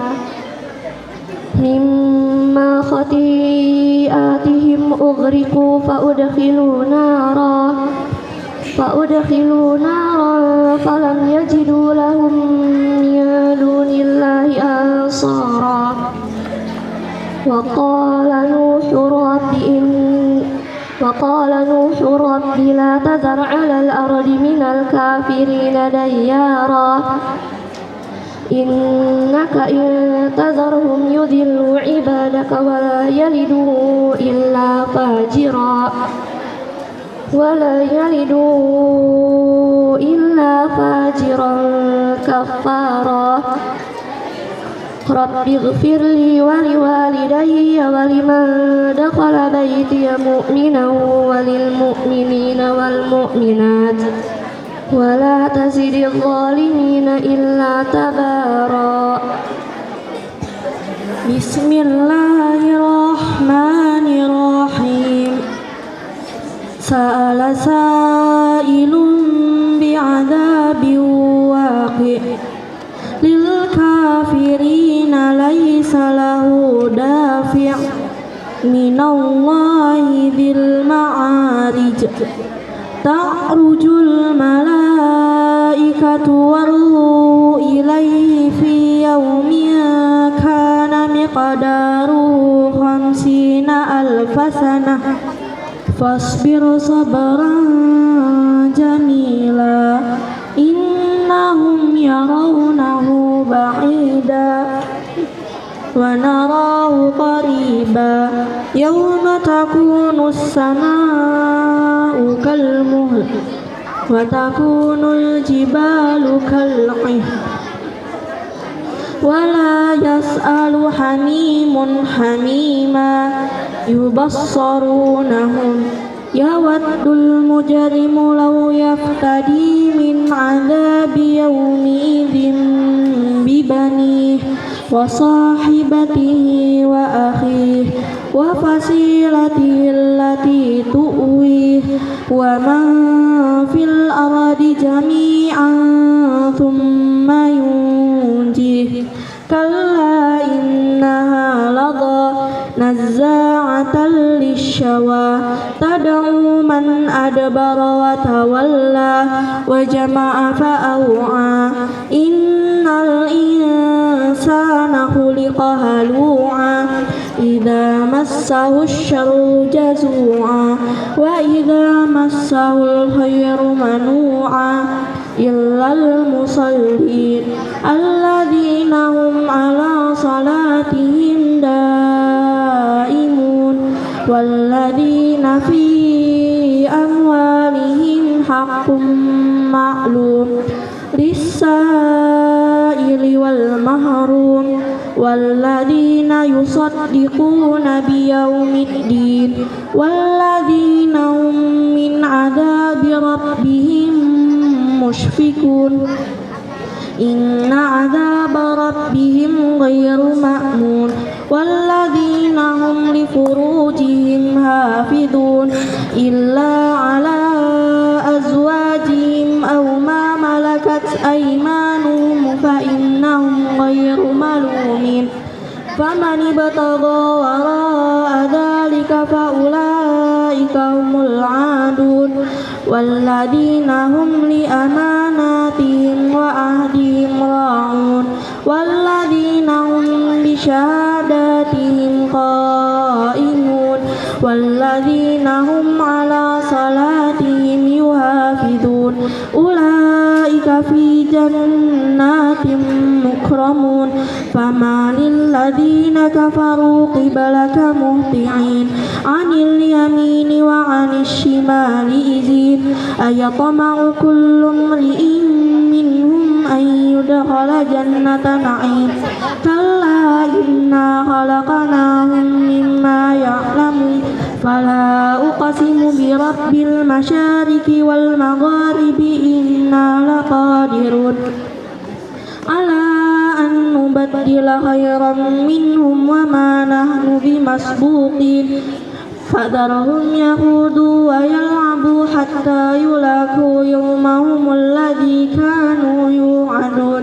مما خطيئاتهم أغرقوا فأدخلوا نارا فلم يجدوا لهم من دون الله أنصارا وقال نوح رب لا تذر على الأرض من الكافرين ديارا إنك إن تذرهم يضلوا عبادك ولا يلدوا إلا فاجرا كفارا رب اغفر لي ولوالدي ولمن دخل بيتي مؤمنا وللمؤمنين والمؤمنات ولا تزد الظالمين إلا تبارا بسم الله الرحمن الرحيم سأل سائل بعذاب واقع للكافرين ليس له دافع من الله ذي المعارج تعرج الملائكة والروح إليه في يوم كان مقداره 50,000 سنة فاصبر صبرا جميلا إنهم يرونه بعيدا ونراه قريبا يوم تكون السماء كالمهل وتكون الجبال كالعهن ولا يسأل حميم حميما يبصرونهم يود المجرم لو يفتدي من عذاب يومئذ ببنيه وصاحبته وأخيه وفصيلته التي تؤويه ومن في الأرض جميعا ثم ينجيه كلا إنها لظى نزاعة للشوى تدعو من أدبر وتولى وجمع فأوعى إن الإنسان خلق هلوعا إذا مسه الشر جزوعا وإذا مسه الخير منوعا إلا المصلين الذين هم على صلاتهم دائمون والذين في أموالهم حق معلوم للسائل والمحروم والذين يصدقون بيوم الدين والذين هم من عذاب ربهم مشفقون إن عذاب ربهم غير مأمون والذين هم لفروجهم حافظون إلا على أزواجهم أو ما ملكت أيمانهم فإنهم غير ملومين فمن ابتغى وراء ذلك فأولئك هم العادون والذين هم لأماناتهم وعهدهم راعون والذين هم بشهاداتهم قائمون والذين هم على صلاتهم يحافظون أولئك في جنات مكرمون فما للذين كفروا قبلك مهطعين عن اليمين وعن الشمال إذين أيطمع كل امرئ منهم أن يدخل جنة نعيم كلا إنا خلقناهم مما يعلمون فلا أقسم برب المشارق والمغارب إنا لقادرون على أن نبدل خيرا منهم وما نحن بمسبوقين فذرهم يخوضوا ويلعبوا حتى يلاقوا يومهم الذي كانوا يوعدون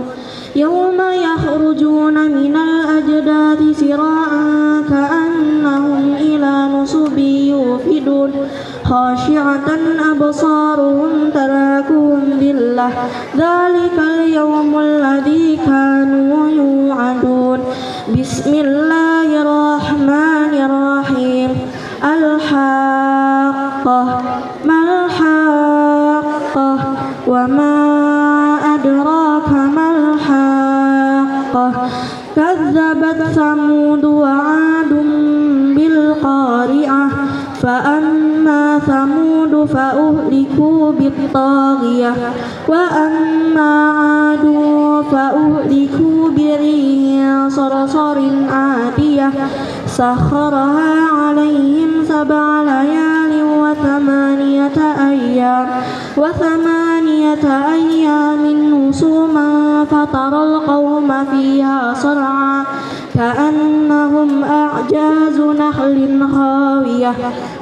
يوم يخرجون من الأجداث سراعا كأنهم إلى نصب يوفدون خاشعة أبصارهم تراكهم ذلة ذلك اليوم الذي كانوا يوعدون بسم الله الرحمن الرحيم الحاقة ما الحاقة وما أدراك ما الحاقة كذبت ثمود وعاد بالقارعة فأما ثمود فأهلكوا بالطاغية وأما عاد فأهلكوا بريح صرصر عاتية سخرها عليهم 7 ليال وثمانية أيام حسوما فترى القوم فيها صرعا كأنهم أعجاز نخل خاوية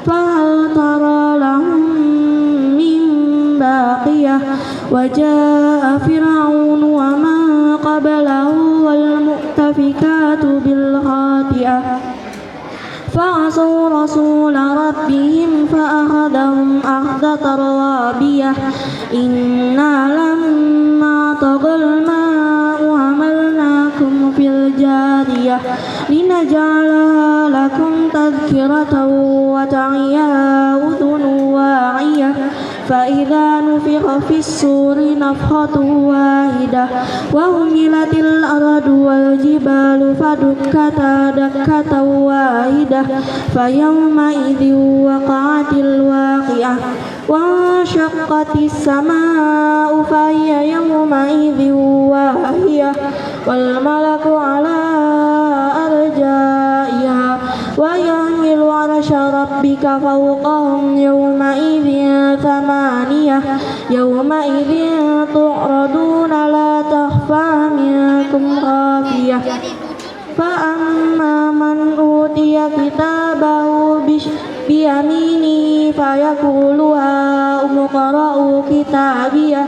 فهل ترى لهم من باقية وجاء فرعون ومن قبله والمؤتفكات بالخاطئة فعصوا رسول ربهم فأخذهم أخذة رابية إنا لما طغى الماء حملناكم في الجارية لنجعلها لكم تذكرة وتعيها أذن واعية فإذا نفخ في الصور نفخة واحدة وهملت الأرض والجبال فدكتا دكة واحدة فيومئذ وقعت الواقعة وانشقت السماء فهي يومئذ واهية والملك ربك فوقهم يومئذ ثمانية يومئذ تعرضون لا تخفى منكم خافية فأما من أوتي كتابه بيمينه فيقول هاؤم اقرءوا كتابيه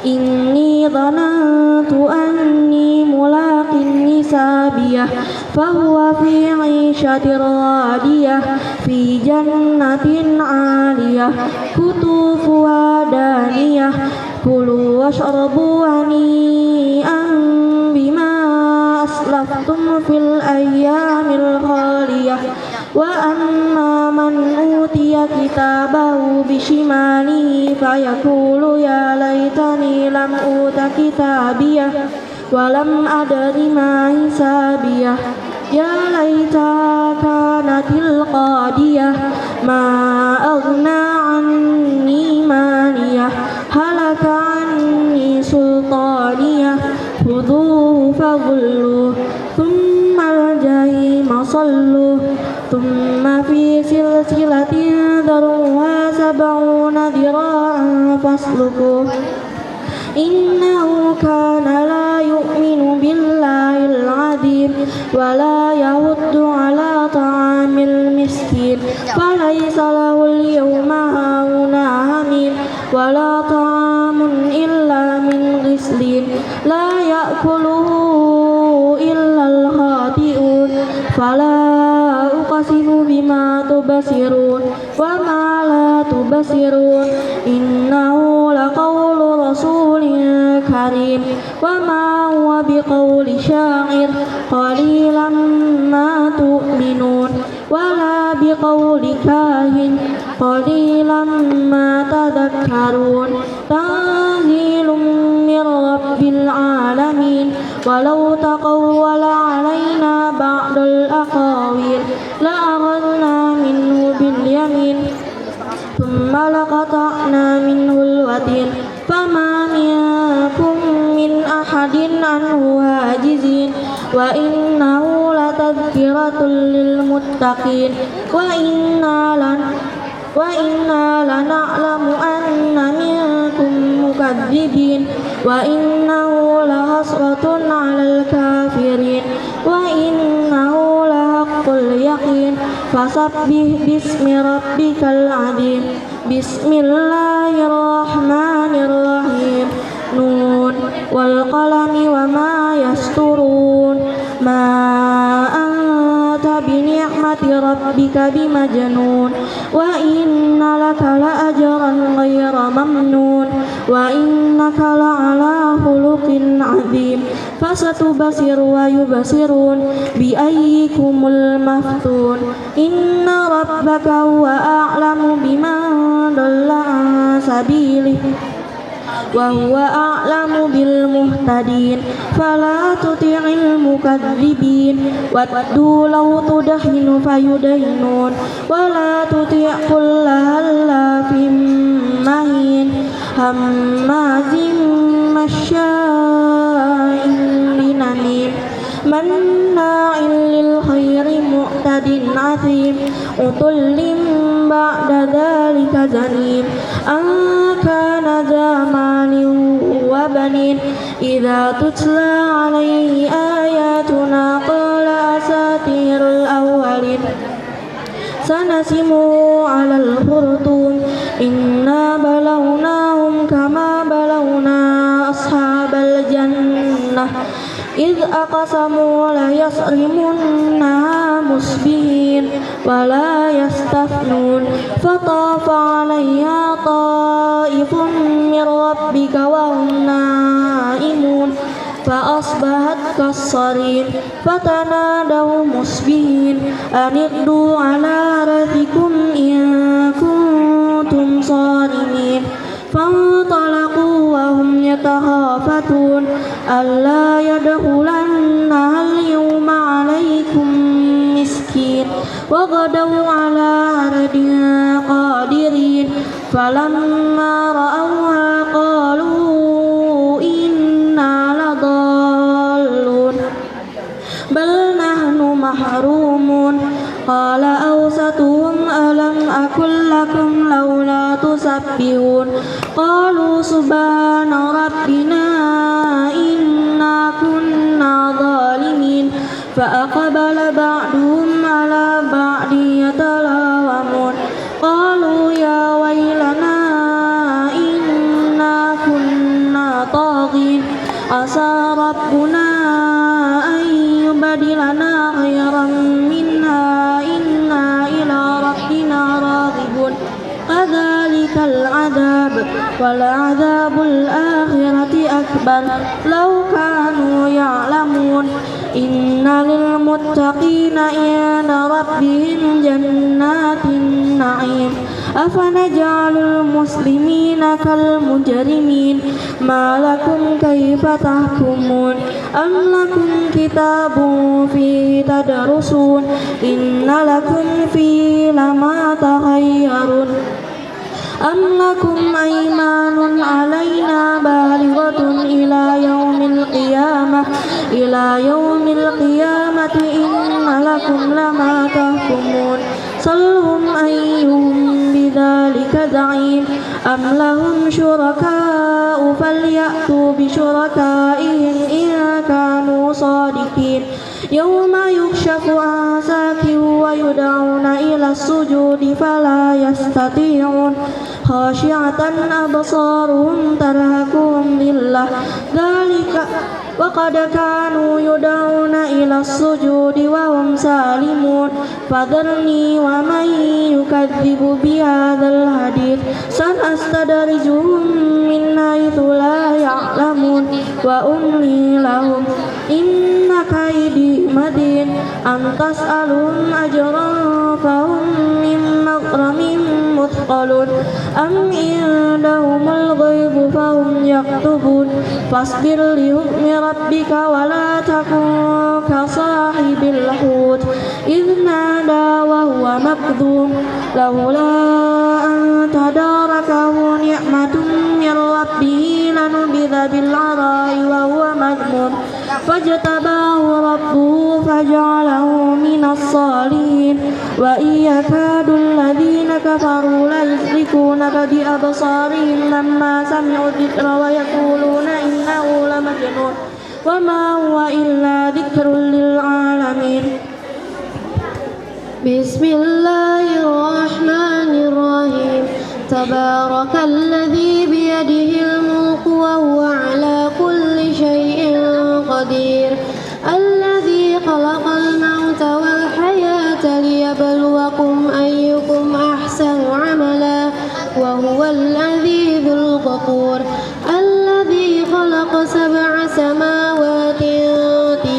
إني ظننت أني ملاق حسابيه فهو في عيشة راضية في جنة عالية قطوفها دانية كلوا واشربوا هنيئا بما أسلفتم في الأيام الخالية وأما من أوتي كتابه بشماله فيقول يا ليتني لم أوت كتابيه ولم أدر ما حسابيه يا ليتها كانت القاضية ما أغنى عني ماليه هلك عني سلطانيه خذوه فغلوه ثم الجحيم صلوه ثم في سلسلة ذرعها 70 ذراعا فاسلكوه إنه كان لا يؤمن بالله العظيم ولا يحض على طعام المسكين فليس له اليوم هاهنا حميم ولا طعام إلا من غسلين لا يأكله إلا الخاطئون فلا أقسم بما تبصرون وما لا تبصرون إنه لقول رسول كريم وما هو بقول شاعر قليلا ما تؤمنون ولا بقول كاهن قليلا ما تذكرون تنزيل من رب العالمين ولو تقول علينا بعض الأقاويل لأخذنا منه باليمين ثم لقطعنا منه الوتين فما منكم من أحد عنه هاجزين وإنه لتذكرة للمتقين وإنا لنعلم أن منكم مكذبين وإنه لحسرة على الكافرين وإنه لحق اليقين فسبح باسم ربك العظيم بسم الله الرحمن الرحيم نون والقلم وما يسطرون ما أنت بنعمة ربك بمجنون وإن لك لأجرا غير ممنون وإنك لعلى خلق عظيم فستبصر ويبصرون بأيكم المفتون إن ربك هو أعلم بمن ضل عن سبيله وهو أعلم بالمهتدين فلا تطع المكذبين ودوا لو تدهن فيدهنون ولا تطع كل هلاف مهين هماز مشاء بنميم مناع للخير معتد عظيم عتل بعد ذلك زنيم أن كان ذا مال وبنين إذا تتلى عليه آياتنا قال أساطير الأولين سنسمه على الخرطوم إنا بلوناهم كما بلونا أصحاب الجنة إذ أقسموا ليصرمنها مصبحين ولا يستثنون فطاف عليها طائف من ربك وهم نائمون فأصبحت كالصريم فتنادوا مصبحين أن اغدوا على حرثكم إن كنتم صارمين فانطلقوا وهم يتخافتون ألا يدخلنها اليوم عليكم مسكين وغدوا على عرضها قادرين فلما رأوها قالوا إنا لضالون بل نحن محرومون قال أوسطهم يسبحون قالوا سبحان ربنا إنا كنا ظالمين فأقبل بعضهم على بعض يتلاومون قالوا يا ويلنا إنا كنا طاغين عسى ربنا أن يبدلنا خيرا منها إنا إلى ربنا راغبون كذلك العذاب ولعذاب الآخرة أكبر لو كانوا يعلمون إن للمتقين عند ربهم جنات النعيم أفنجعل المسلمين كالمجرمين ما لكم كيف تحكمون أم لكم كتاب فيه تدرسون إن لكم فيه لما تخيرون أم لكم أيمان علينا بالغة إلى يوم القيامة إن لكم لما تحكمون صلهم أيهم بذلك زعيم أم لهم شركاء فليأتوا بشركائهم إن كانوا صادقين يوم يكشف عن ساق ويدعون إلى السجود فلا يستطيعون خاشعة أبصارهم ترهقهم ذلة ذلك وقد كانوا يدعون إلى السجود وهم سالمون فذرني ومن يكذب بهذا الحديث سنستدرجهم من حيث لا يعلمون وأملي لهم إن كيدي متين أم تسألهم أجرا فهم من مغرم مثقلون أم عندهم الغيب فهم يكتبون فاصبر لحكم ربك ولا تكن كصاحب الحوت إذ نادى وهو مكذوب لولا أن تداركه نعمة من ربه لنبذ بالعراء وهو مذموم فاجتباه ربه فجعله من الصالحين وإن يكاد الذين كفروا ليزلقونك بأبصارهم لما سمعوا الذكر ويقولون إنه لمجنون وما هو إلا ذكر للعالمين بسم الله الرحمن الرحيم تبارك الذي بيده الملك وهو على كل شيء قدير الذي خلق الموت والحياة ليبلوكم أيكم أحسن عملا وهو العزيز الغفور الذي خلق 7 سماوات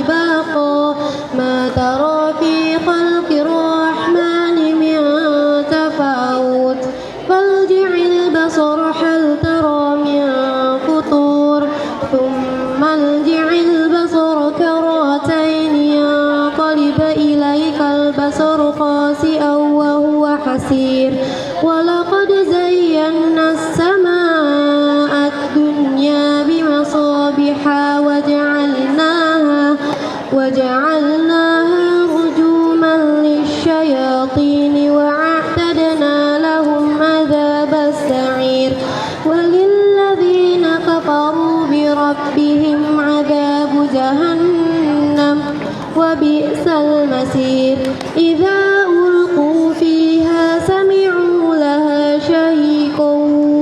طباقا ما ترى في خلق الرحمن من تفاوت فارجع البصر هل ترى من فطور ثم ارجع البصر كرتين ينقلب إليك البصر خاسئا وهو حسير ولقد زينا السماء الدنيا بمصابيح وجعلناها رجوما للشياطين وأعتدنا لهم عذاب السعير وللذين كفروا بربهم عذاب جهنم وبئس المصير إذا ألقوا فيها سمعوا لها شهيقا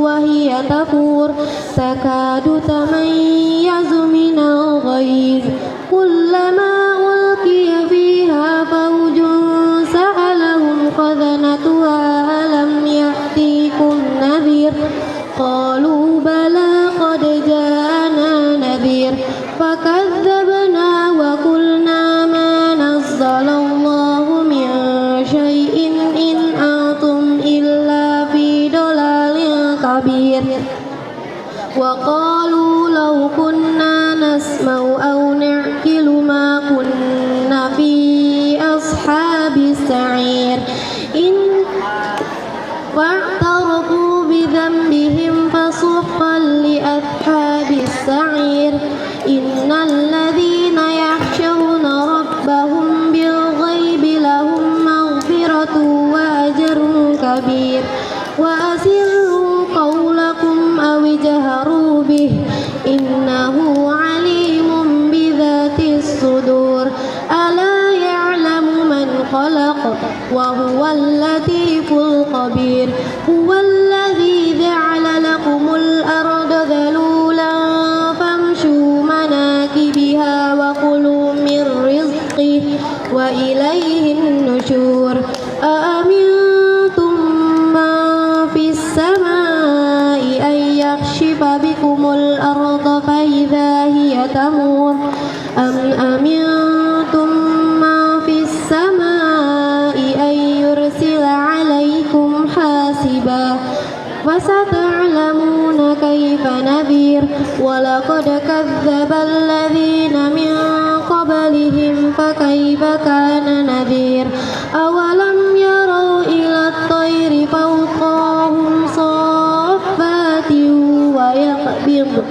وهي تفور تكاد تميز من الغيظ كلما ألقي فيها فوج سألهم خزنتها ألم يأتيكم نذير قالوا بلى قد جاءنا نذير فكذبنا وقلنا ما نزل الله من شيء إن أنتم إلا في ضلال كبير وقالوا لو كنا نسمع أو نعقل ما كنا في أصحاب السعير واعترفوا بذنبهم فسحقا لأصحاب السعير إن الذين يخشون ربهم بالغيب لهم مغفرة وأجر كبير وأسروا قولكم وإليه النشور أأمنتم من في السماء أن يخسف بكم الأرض فإذا هي تمور أم أمنتم من في السماء أن يرسل عليكم حاسبا فستعلمون كيف نذير ولقد كذب الذين من قبلهم فكيف كان نذير أولم يروا إلى الطير فوقهم صافات ويقبض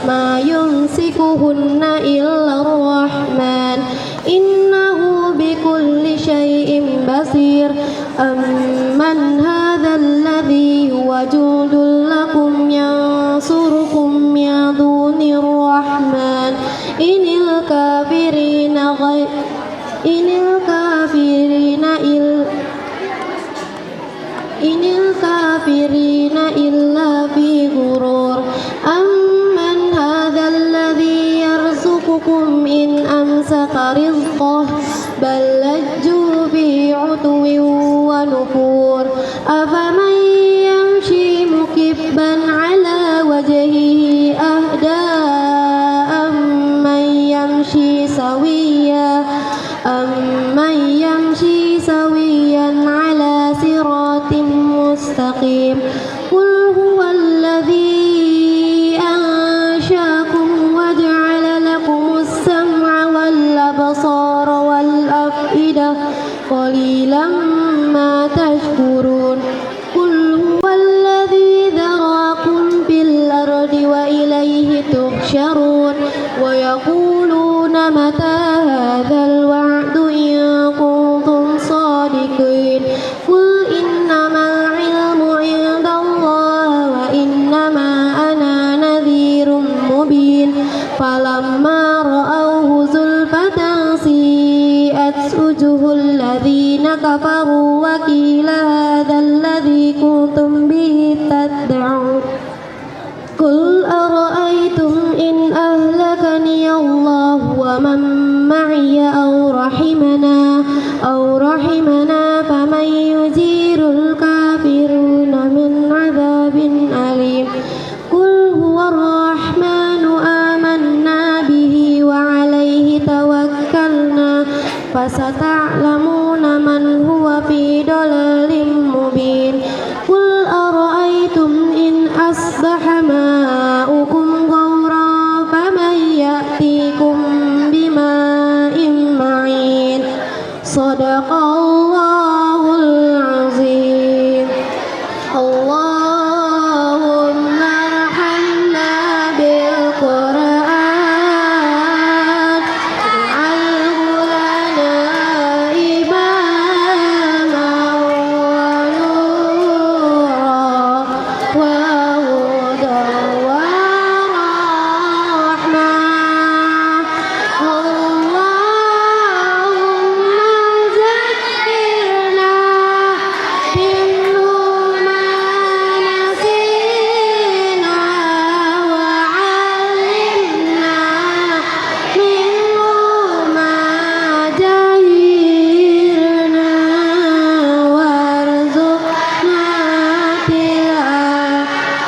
ما يمسكهن إلا الرحمن إنه بكل شيء بصير أمن هذا الذي هو جند لكم ينصركم من دون الرحمن إن الكافرين إلا في غرور أمن هذا الذي يرزقكم إن أمسك رزقه بل لجوا في عتو ونفور أفمن يمشي مكبا على وجهه أهدى أمن يمشي سويا على صراط مستقيم قل هو الذي أنشأكم وجعل لكم السمع والأبصار والأفئدة قليلا ما تشكرون قل هو الذي ذرأكم في الأرض وإليه تحشرون ويقولون متى هذا الوعد إن كنتم صادقين قل إنما العلم عند الله وإنما أنا نذير مبين فلما رأوه زلفة سيئت وجوه الذين كفروا وقيل هذا الذي كنتم به تدعون قل أرأيتم إن أهلكني الله ومن معي أو رحمنا فمن يجير الكافرين من عذاب أليم قل هو الرحمن آمنا به وعليه توكلنا فستعلمون من هو في ضلال مبين قل أرأيتم إن أصبح ماؤكم غورا فمن يأتيكم بماء معين صدق الله العظيم اللهم ارحمنا بالقرآن واجعله لنا إماما ونورا وهدى ورحمة اللهم ذكرنا منه ما نسينا وعلمنا منه ما جهلنا وارزقنا تلاوته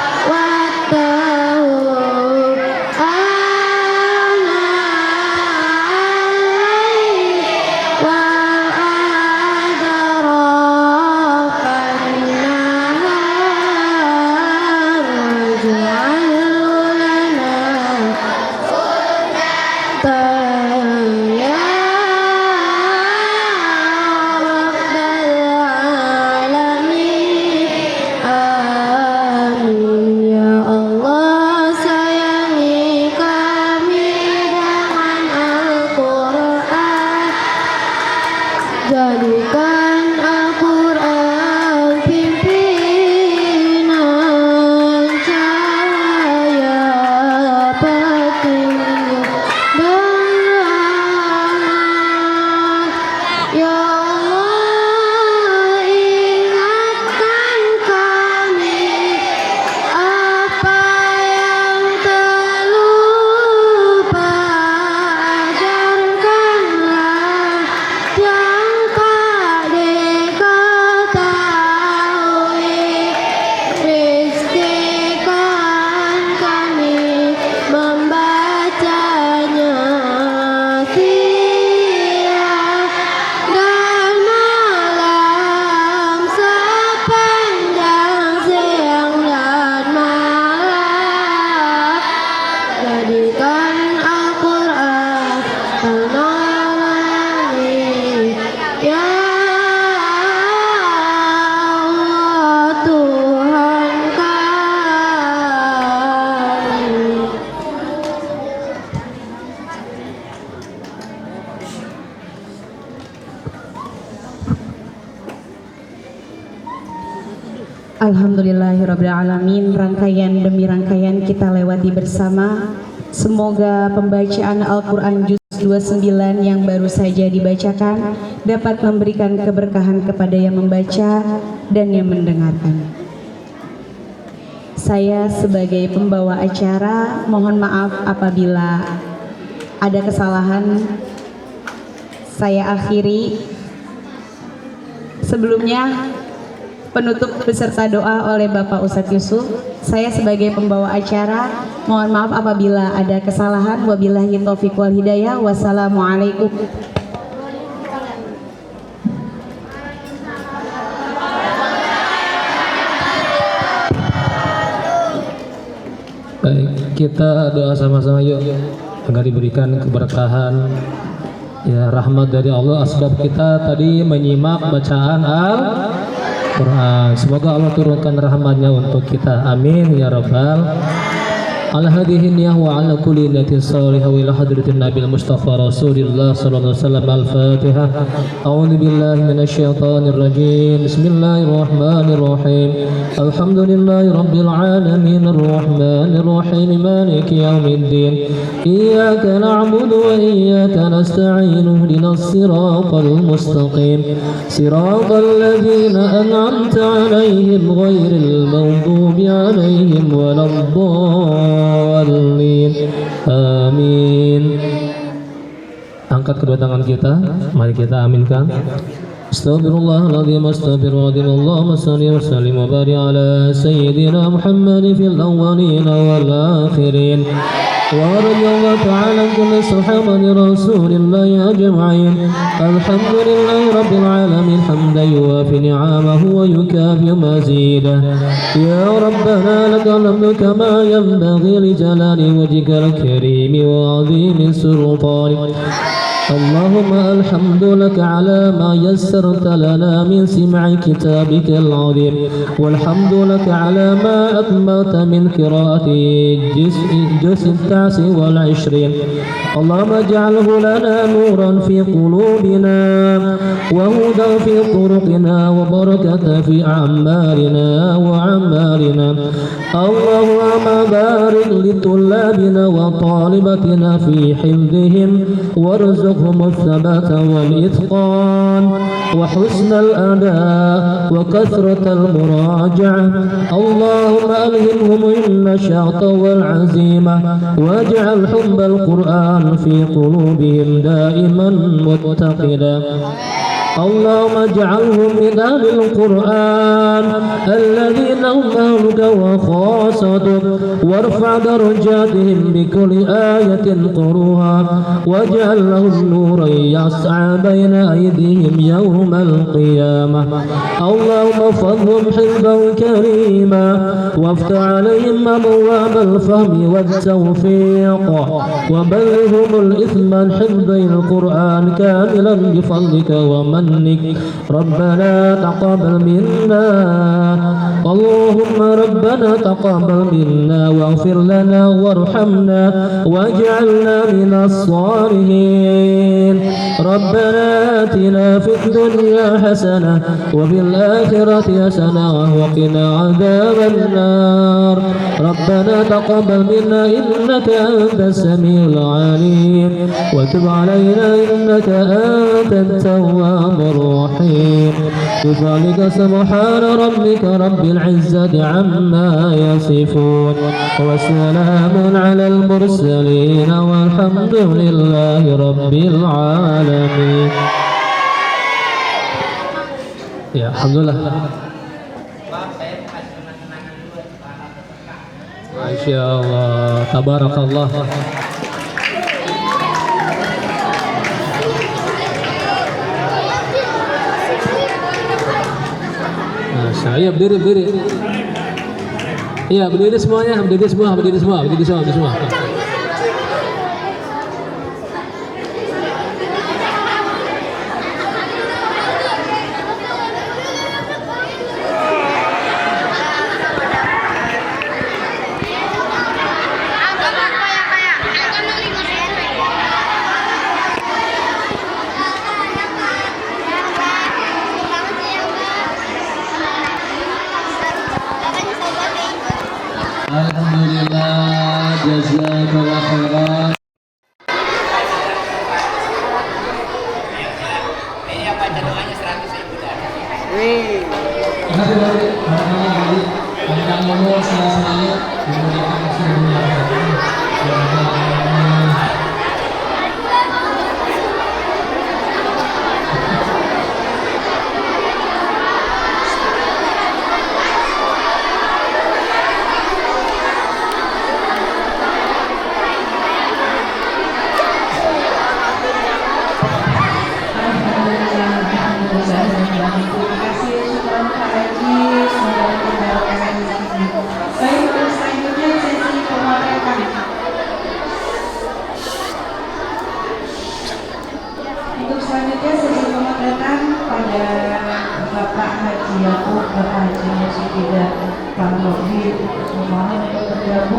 آناء الليل وأطراف النهار واجعله لنا يا رب العالمين آمين ya Allah sayangi kami dengan Al-Quran jadikan Al-Quran pimpinan cahaya petunjuk dan Alhamdulillahirrabbilalamin, rangkaian demi rangkaian kita lewati bersama. Semoga pembacaan Al-Quran Juz 29 yang baru saja dibacakan dapat memberikan keberkahan kepada yang membaca dan yang mendengarkan. Saya sebagai pembawa acara mohon maaf apabila ada kesalahan. Saya akhiri. Sebelumnya penutup beserta doa oleh Bapak Ustadz Yusuf. Saya sebagai pembawa acara mohon maaf apabila ada kesalahan. Wabillahi taufiq wal hidayah. Wassalamualaikum. Baik, kita doa sama-sama yuk agar diberikan keberkahan, ya, rahmat dari Allah. Asbab kita tadi menyimak bacaan Al-Quran, semoga Allah turunkan rahmatnya untuk kita, amin ya rabbal. Ala hadihin ya wa ala kulli niyatin salihah wa ila hadratin nabil mustafa rasulillah sallallahu alaihi wasallam. Al-Fatihah. A'udzu billahi minasy syaithanir rajim. Bismillahirrahmanirrahim. Alhamdulillahi rabbil alamin arrahmanir rahim maliki yaumiddin. Iyyaka na'budu wa iyyaka nasta'in. Ihdinas siratal mustaqim. Siratal ladzina an'amta 'alaihim ghairil maghdubi 'alaihim waladdallin. Amin. Angkat kedua tangan kita, mari kita aminkan. Astaghfirullahaladzim, astaghfirullahaladzim. Allahumma salli wa sallim wa barik ala sayyidina Muhammad fil awwalin wal akhirin. ورضي الله تعالى عن كل صحابة رسول الله أجمعين. الحمد لله رب العالمين حمدا يوافي نعمه ويكافئ مزيده. يا ربنا لك الحمد كما ينبغي لجلال وجهك الكريم وعظيم سلطانك. اللهم الحمد لك على ما يسرت لنا من سماع كتابك العظيم، والحمد لك على ما أكملت من قراءة الجزء 29. اللهم اجعله لنا نورا في قلوبنا وهدى في طرقنا وبركة في أعمالنا وأعمالنا. اللهم بارك لطلابنا وطالبتنا في حفظهم وارزقهم الثبات والإتقان وحسن الأداء وكثرة المراجعة. اللهم ألهمهم النشاط والعزيمة واجعل حب القرآن في قلوبهم دائما متقدا. اللهم اجعلهم من أهل القرآن الذين هم أهلك وخاصتك، وارفع درجاتهم بكل آية قروها، واجعل لهم نورا يسعى بين أيديهم يوم القيامة. اللهم احفظهم حفظا كريما وافتح عليهم أبواب الفهم والتوفيق، وبلغهم الإثم حفظ القرآن كاملا بفضلك ومنك. ربنا تقبل منا، اللهم ربنا تقبل منا واغفر لنا وارحمنا واجعلنا من الصالحين. ربنا آتنا في الدنيا حسنة وفي الآخرة حسنة وقنا عذاب النار. ربنا تقبل منا إنك أنت السميع العليم، وتب علينا إنك أنت التواب الرحيم. بذلك سبحان ربك رب العزة عما يصفون، وسلام على المرسلين والحمد لله رب العالمين. Ya, alhamdulillah. Masya Allah, tabarakallah. Iya, berdiri. Iya, berdiri semuanya, berdiri semua. Terima kasih syukuran Pak Haji. Semoga mendapatkan rezeki. Baik, untuk selanjutnya sesi pemotretan. Untuk selanjutnya sesi pemotretan pada Bapak Haji Yakub, Bapak Haji Musyidida Kang Robi, mohon untuk bergabung.